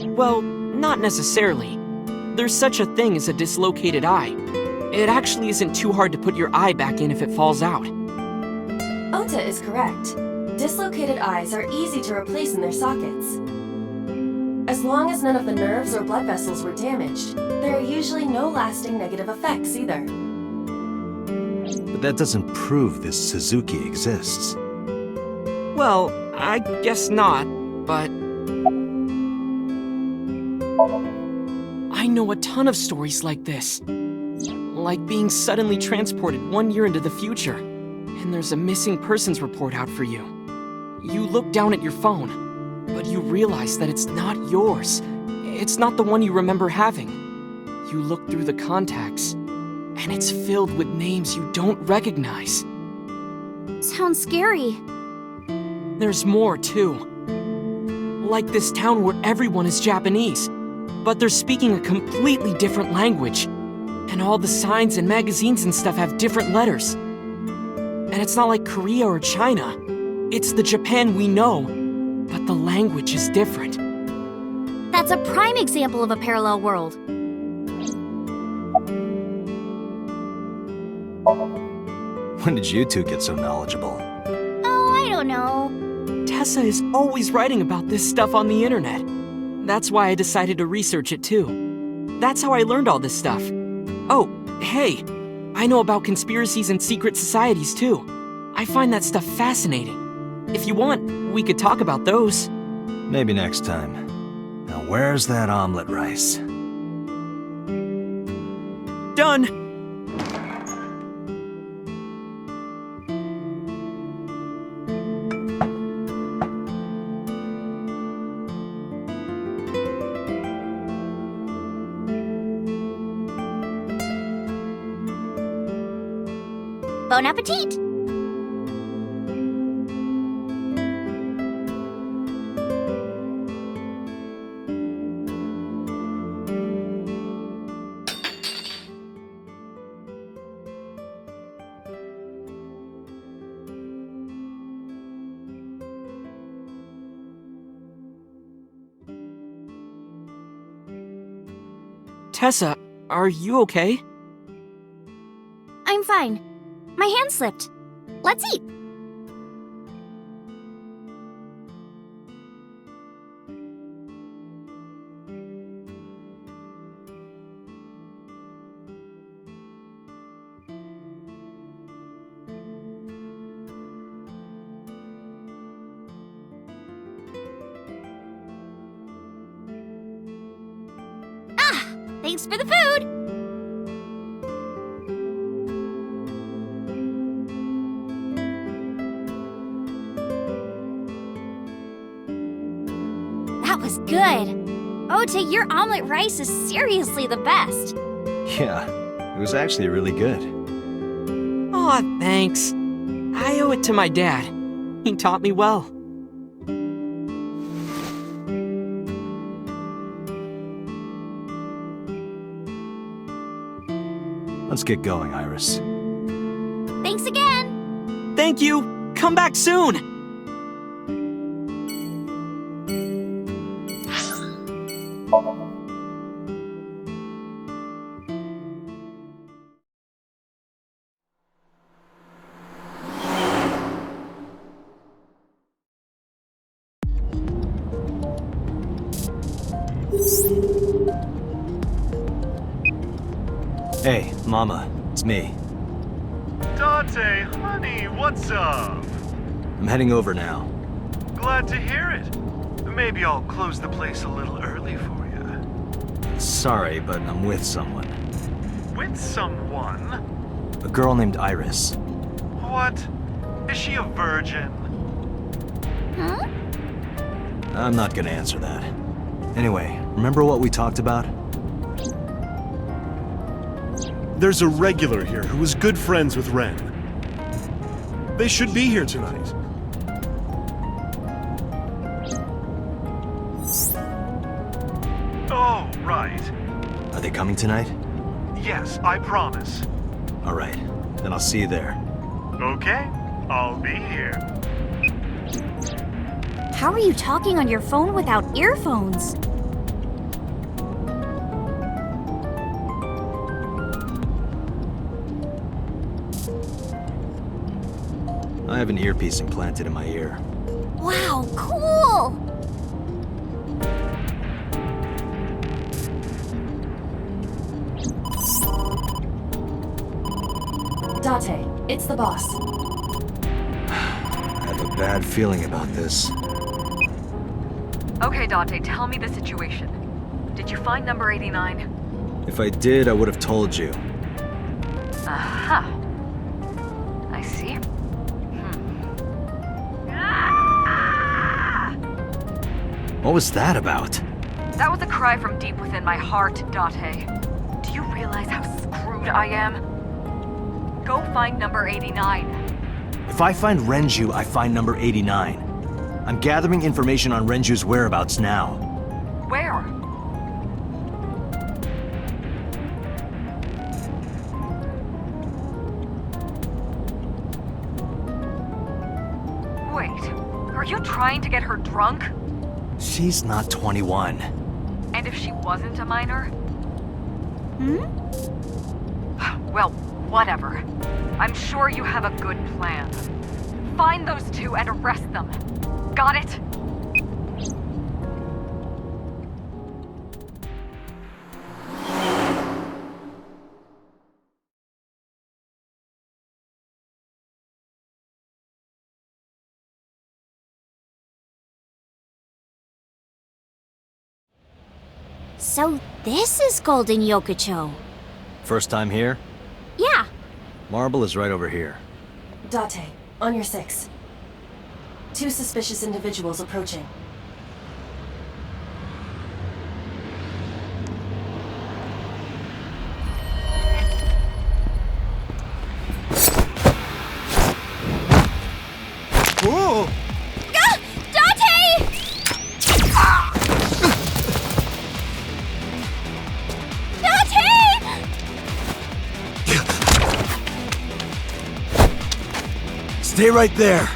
Well, not necessarily. There's such a thing as a dislocated eye. It actually isn't too hard to put your eye back in if it falls out. Ota is correct. Dislocated eyes are easy to replace in their sockets. As long as none of the nerves or blood vessels were damaged, there are usually no lasting negative effects either. But that doesn't prove this Suzuki exists. Well, I guess not, but I know a ton of stories like this. Like being suddenly transported 1 year into the future, and there's a missing persons report out for you. You look down at your phone, but you realize that it's not yours. It's not the one you remember having. You look through the contacts, and it's filled with names you don't recognize. Sounds scary. There's more, too. Like this town where everyone is Japanese, but they're speaking a completely different language. And all the signs and magazines and stuff have different letters. And it's not like Korea or China. It's the Japan we know, but the language is different. That's a prime example of a parallel world. When did you two get so knowledgeable? Oh, I don't know. Tessa is always writing about this stuff on the internet. That's why I decided to research it too. That's how I learned all this stuff. Oh, hey, I know about conspiracies and secret societies too. I find that stuff fascinating. If you want, we could talk about those. Maybe next time. Now where's that omelet rice? Done! Bon appetit! Tessa, are you okay? I'm fine. My hand slipped. Let's eat. Thanks for the food! was good. Ota, your omelet rice is seriously the best. Yeah, it was actually really good. Aw, thanks. I owe it to my dad. He taught me well. Let's get going, Iris. Thanks again. Thank you. Come back soon. Hey, Mama, it's me. Dante, honey, what's up? I'm heading over now. Glad to hear it. Maybe I'll close the place a little early for you. Sorry, but I'm with someone. With someone? A girl named Iris. What? Is she a virgin? Huh? I'm not gonna answer that. Anyway, remember what we talked about? There's a regular here who was good friends with Ren. They should be here tonight. Oh, right. Are they coming tonight? Yes, I promise. All right, then I'll see you there. Okay, I'll be here. How are you talking on your phone without earphones? I have an earpiece implanted in my ear. Wow, cool! Date, it's the boss. I have a bad feeling about this. Okay, Dante, tell me the situation. Did you find number 89? If I did, I would have told you. Aha. I see. What was that about? That was a cry from deep within my heart, Date. Do you realize how screwed I am? Go find number 89. If I find Renju, I find number 89. I'm gathering information on Renju's whereabouts now. Where? Wait, are you trying to get her drunk? She's not 21. And if she wasn't a minor? Hmm? Well, whatever. I'm sure you have a good plan. Find those two and arrest them. Got it? So this is Golden Yokocho. First time here? Yeah. Marble is right over here. Date, on your 6. 2 suspicious individuals approaching. Whoa! Ah! Dante! Dante! Stay right there!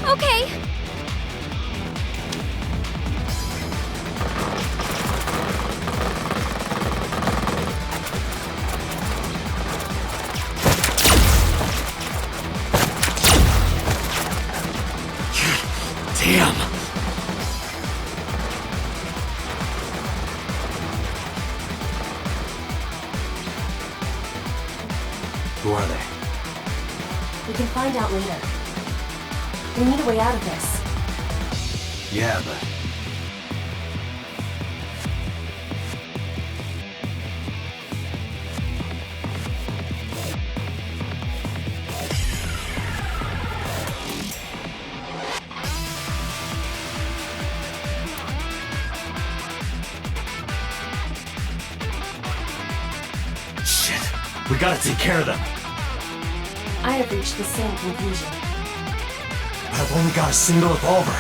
Okay. Damn! Who are they? We can find out later. We need a way out of this. Yeah, but... We gotta take care of them. I have reached the same conclusion. But I've only got a single revolver.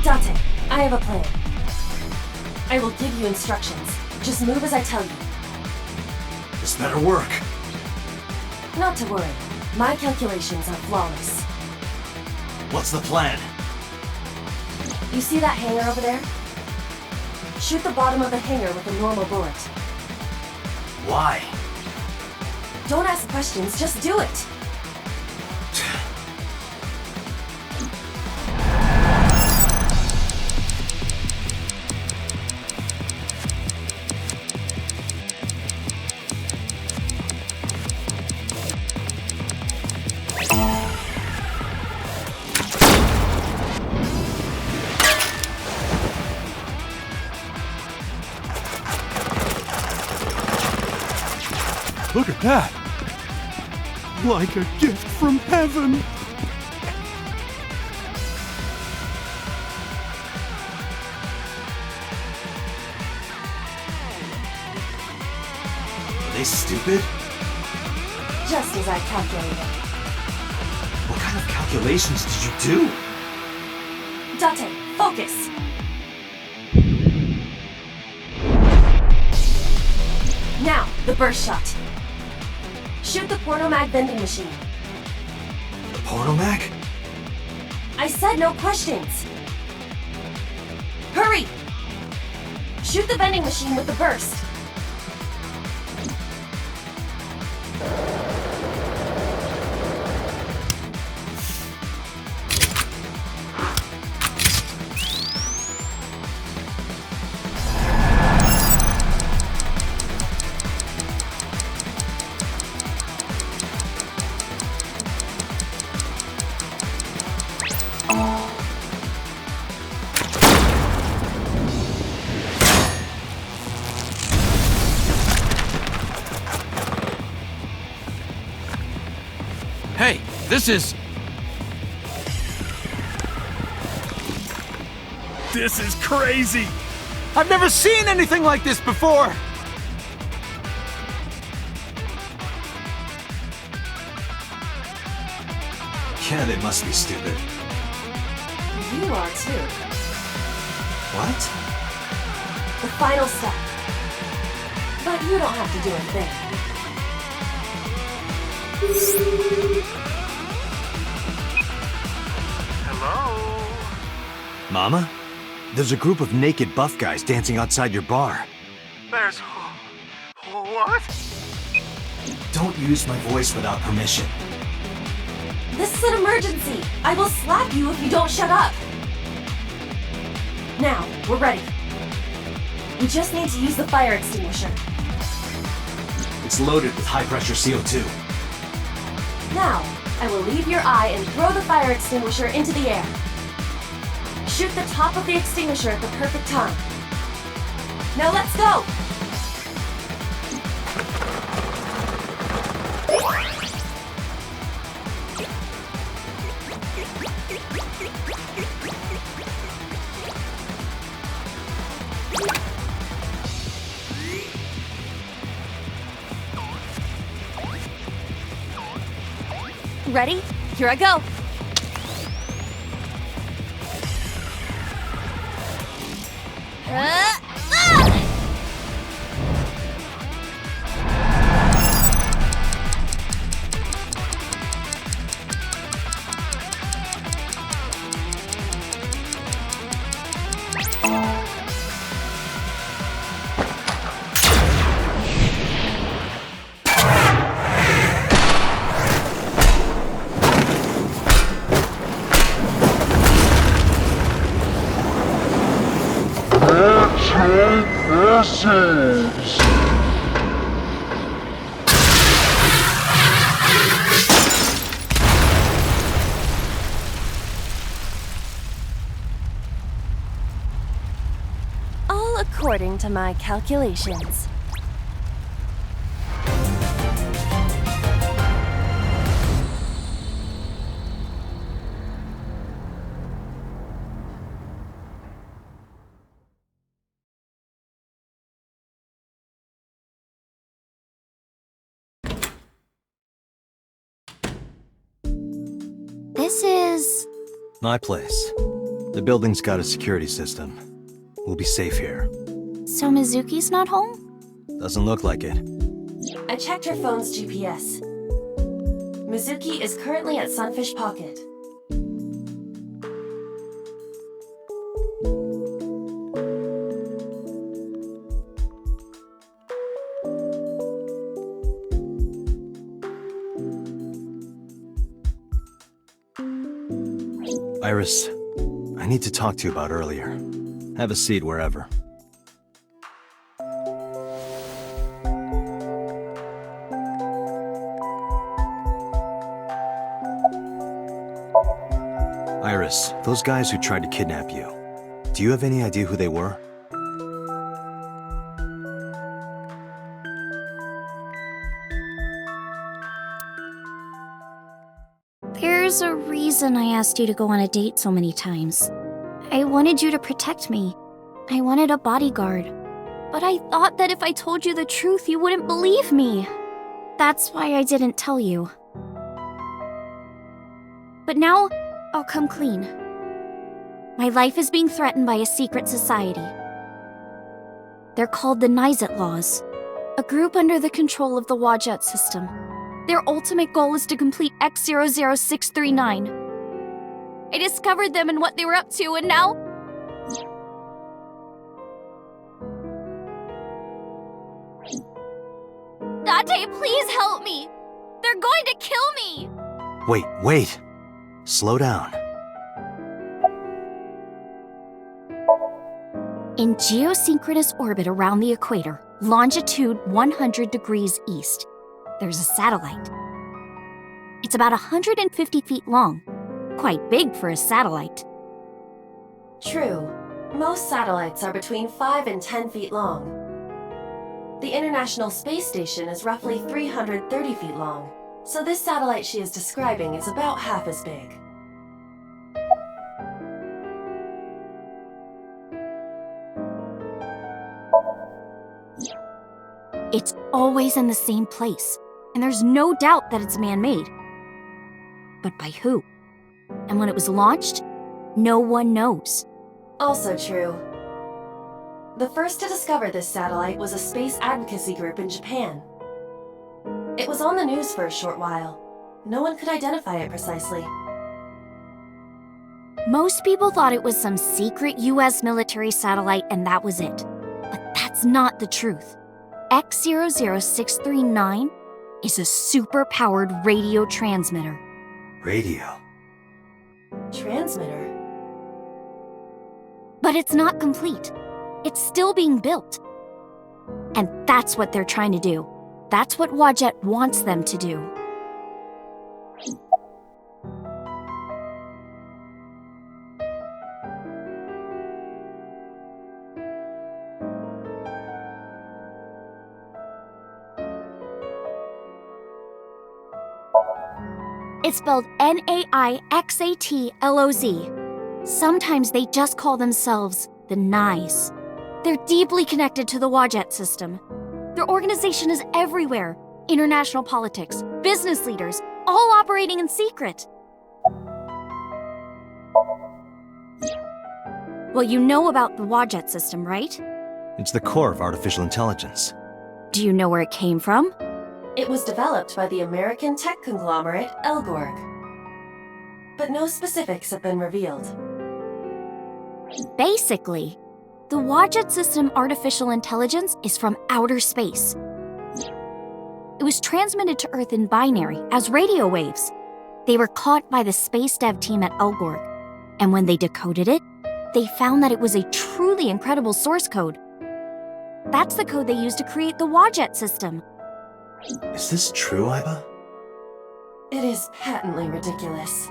Date, I have a plan. I will give you instructions. Just move as I tell you. This better work. Not to worry. My calculations are flawless. What's the plan? You see that hangar over there? Shoot the bottom of the hangar with a normal bullet. Why? Don't ask questions, just do it! Look at that! Like a gift from heaven! Are they stupid? Just as I calculated. What kind of calculations did you do? Date, focus! Now, the burst shot. Shoot the pornomag vending machine. The pornomag? I said no questions. Hurry! Shoot the vending machine with the burst. Hey, this is crazy! I've never seen anything like this before! Yeah, they must be stupid. You are too. What? The final step. But you don't have to do a thing. Hello? Mama? There's a group of naked buff guys dancing outside your bar. There's... what? Don't use my voice without permission. This is an emergency. I will slap you if you don't shut up. Now, we're ready. We just need to use the fire extinguisher. It's loaded with high-pressure CO2. Now, I will leave your eye and throw the fire extinguisher into the air. Shoot the top of the extinguisher at the perfect time. Now let's go! Ready? Here I go. according to my calculations. This is... My place. The building's got a security system. We'll be safe here. So Mizuki's not home? Doesn't look like it. I checked her phone's GPS. Mizuki is currently at Sunfish Pocket. Iris, I need to talk to you about earlier. Have a seat wherever. Iris, those guys who tried to kidnap you, do you have any idea who they were? There's a reason I asked you to go on a date so many times. I wanted you to protect me. I wanted a bodyguard. But I thought that if I told you the truth, you wouldn't believe me. That's why I didn't tell you. But now, I'll come clean. My life is being threatened by a secret society. They're called the Nizet Laws, a group under the control of the Wajet system. Their ultimate goal is to complete X00639. I discovered them and what they were up to, and now... Date, please help me! They're going to kill me! Wait. Slow down. In geosynchronous orbit around the equator, longitude 100 degrees east, there's a satellite. It's about 150 feet long. Quite big for a satellite. True. Most satellites are between 5 and 10 feet long. The International Space Station is roughly 330 feet long, so this satellite she is describing is about half as big. It's always in the same place, and there's no doubt that it's man-made. But by who? And when it was launched, no one knows. Also true. The first to discover this satellite was a space advocacy group in Japan. It was on the news for a short while. No one could identify it precisely. Most people thought it was some secret US military satellite and that was it. But that's not the truth. X00639 is a super-powered radio transmitter. Radio. Transmitter? But it's not complete. It's still being built. And that's what they're trying to do. That's what Wajet wants them to do. It's spelled Naixatloz. Sometimes they just call themselves the Nais. They're deeply connected to the Wajet system. Their organization is everywhere. International politics, business leaders, all operating in secret. Well, you know about the Wajet system, right? It's the core of artificial intelligence. Do you know where it came from? It was developed by the American tech conglomerate Elgorg. But no specifics have been revealed. Basically, the Wajet system artificial intelligence is from outer space. It was transmitted to Earth in binary as radio waves. They were caught by the space dev team at Elgorg, and when they decoded it, they found that it was a truly incredible source code. That's the code they used to create the Wajet system. Is this true, Iba? It is patently ridiculous.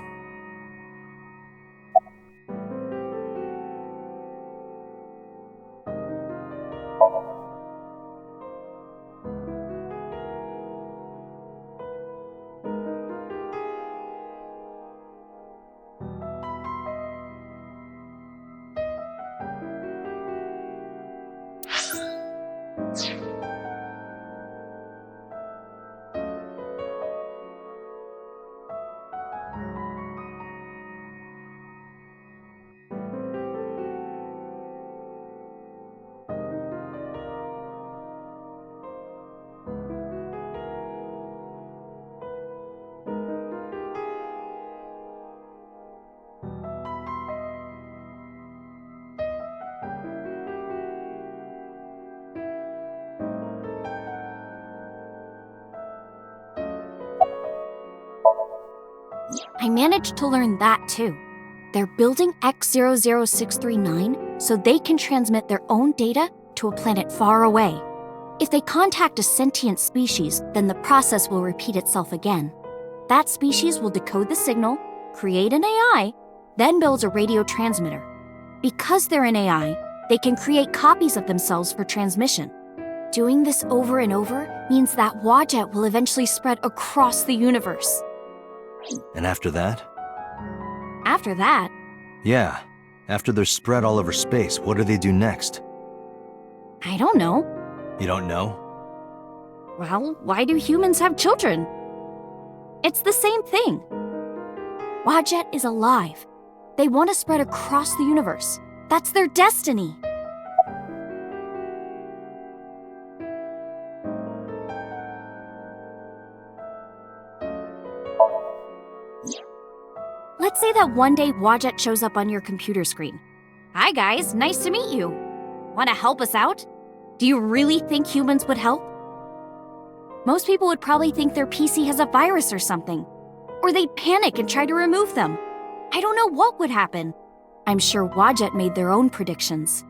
I managed to learn that too. They're building X00639 so they can transmit their own data to a planet far away. If they contact a sentient species, then the process will repeat itself again. That species will decode the signal, create an AI, then build a radio transmitter. Because they're an AI, they can create copies of themselves for transmission. Doing this over and over means that Wadjet will eventually spread across the universe. And after that? After that, Yeah. After they're spread all over space, what do they do next? I don't know. You don't know? Well, why do humans have children? It's the same thing. Wadjet is alive. They want to spread across the universe. That's their destiny. Let's say that one day Wadjet shows up on your computer screen. Hi guys, nice to meet you. Want to help us out? Do you really think humans would help? Most people would probably think their PC has a virus or something. Or they'd panic and try to remove them. I don't know what would happen. I'm sure Wadjet made their own predictions.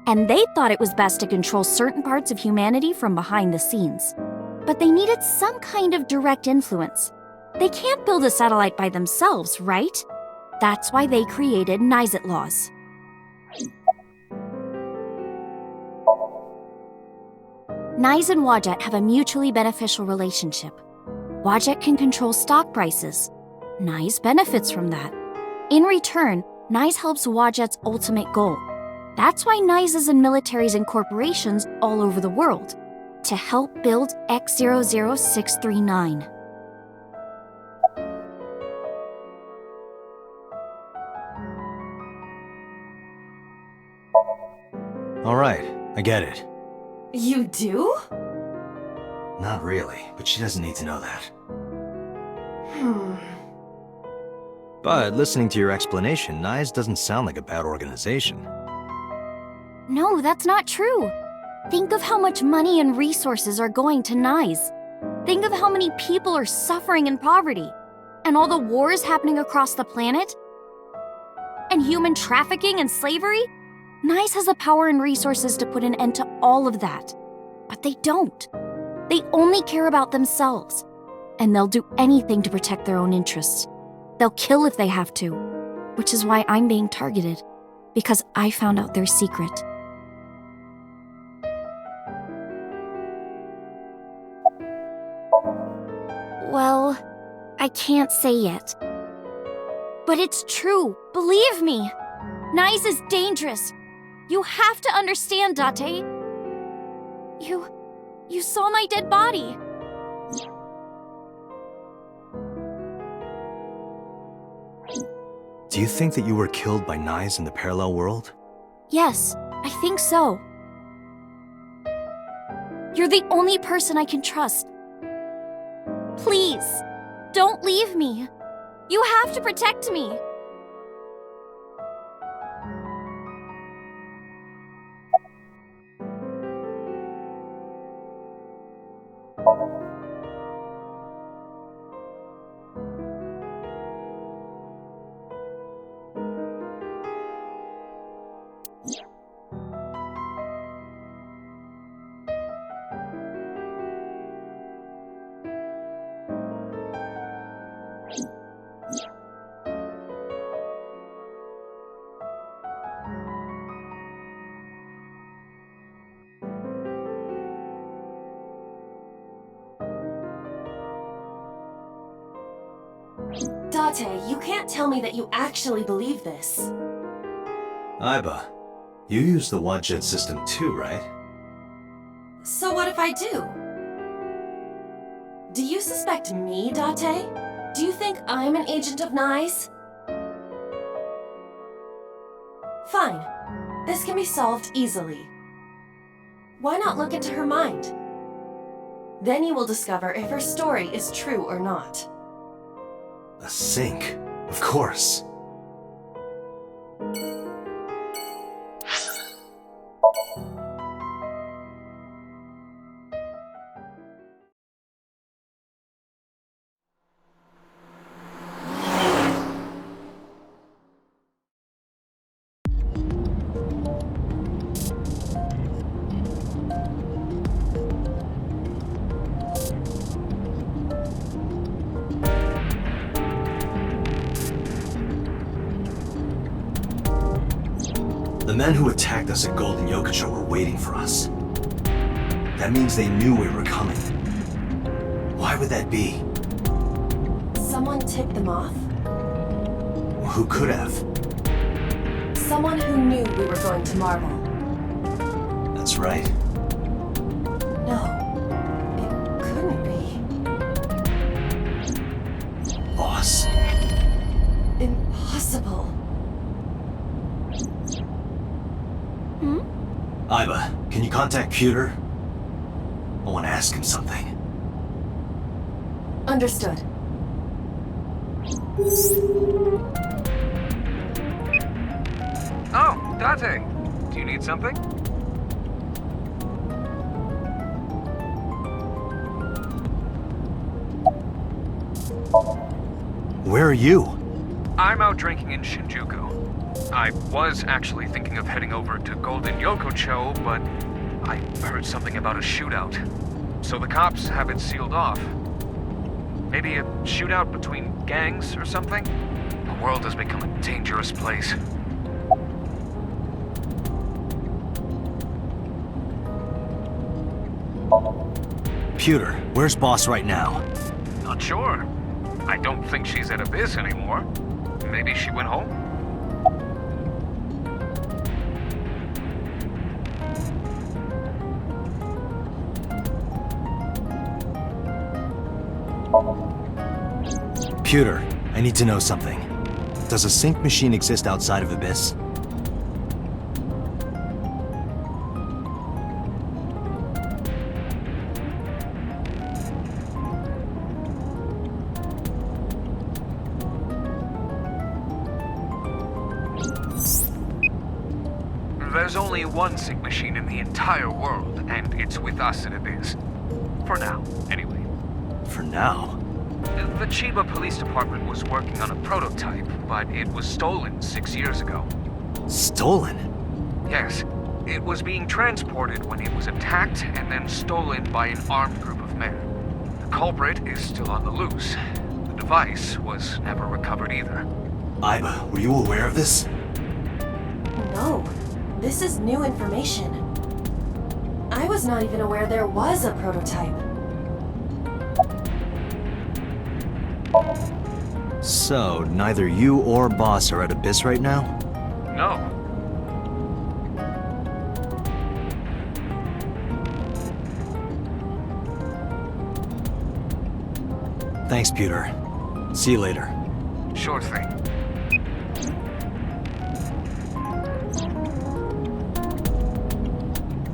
And they thought it was best to control certain parts of humanity from behind the scenes. But they needed some kind of direct influence. They can't build a satellite by themselves, right? That's why they created Nizet laws. Nize and Wadjet have a mutually beneficial relationship. Wadjet can control stock prices. Nize benefits from that. In return, Nize helps Wadjet's ultimate goal. That's why Nize is in militaries and corporations all over the world, to help build X00639. All right, I get it. You do? Not really, but she doesn't need to know that. But listening to your explanation, Nize doesn't sound like a bad organization. No, that's not true. Think of how much money and resources are going to Nize. Think of how many people are suffering in poverty, and all the wars happening across the planet, and human trafficking and slavery. Nize has the power and resources to put an end to all of that. But they don't. They only care about themselves. And they'll do anything to protect their own interests. They'll kill if they have to. Which is why I'm being targeted. Because I found out their secret. Well, I can't say yet. But it's true. Believe me. Nize is dangerous. You have to understand, Date. You saw my dead body. Do you think that you were killed by Nize in the parallel world? Yes, I think so. You're the only person I can trust. Please, don't leave me. You have to protect me. Date, you can't tell me that you actually believe this. Aiba, you use the Wadjet system too, right? So what if I do? Do you suspect me, Date? Do you think I'm an agent of Nize? Fine. This can be solved easily. Why not look into her mind? Then you will discover if her story is true or not. A sync, of course. The men who attacked us at Golden Yokocho were waiting for us. That means they knew we were coming. Why would that be? Someone tipped them off. Who could have? Someone who knew we were going to Marvel. That's right. No, it couldn't be. Boss. Impossible. Iba, can you contact Pewter? I want to ask him something. Understood. Oh, Date. Do you need something? Where are you? I'm out drinking in Shinjuku. I was actually thinking of heading over to Golden Yokocho, but I heard something about a shootout. So the cops have it sealed off. Maybe a shootout between gangs or something? The world has become a dangerous place. Pewter, where's Boss right now? Not sure. I don't think she's at Abyss anymore. Maybe she went home? Pewter, I need to know something. Does a sync machine exist outside of Abyss? There's only one sync machine in the entire world, and it's with us at Abyss. For now, anyway. For now? The Chiba Police Department was working on a prototype, but it was stolen 6 years ago. Stolen? Yes, it was being transported when it was attacked and then stolen by an armed group of men. The culprit is still on the loose. The device was never recovered either. Iba, were you aware of this? No, this is new information. I was not even aware there was a prototype. So, neither you or Boss are at Abyss right now? No. Thanks, Pewter. See you later. Sure thing.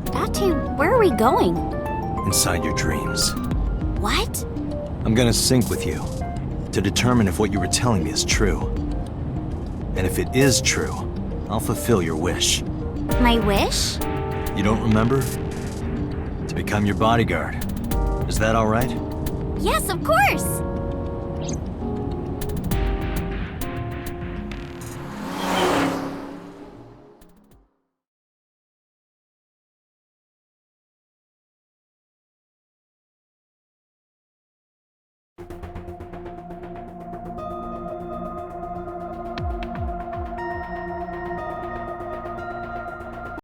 Datu, where are we going? Inside your dreams. What? I'm gonna sync with you to determine if what you were telling me is true. And if it is true, I'll fulfill your wish. My wish? You don't remember? To become your bodyguard. Is that all right? Yes, of course!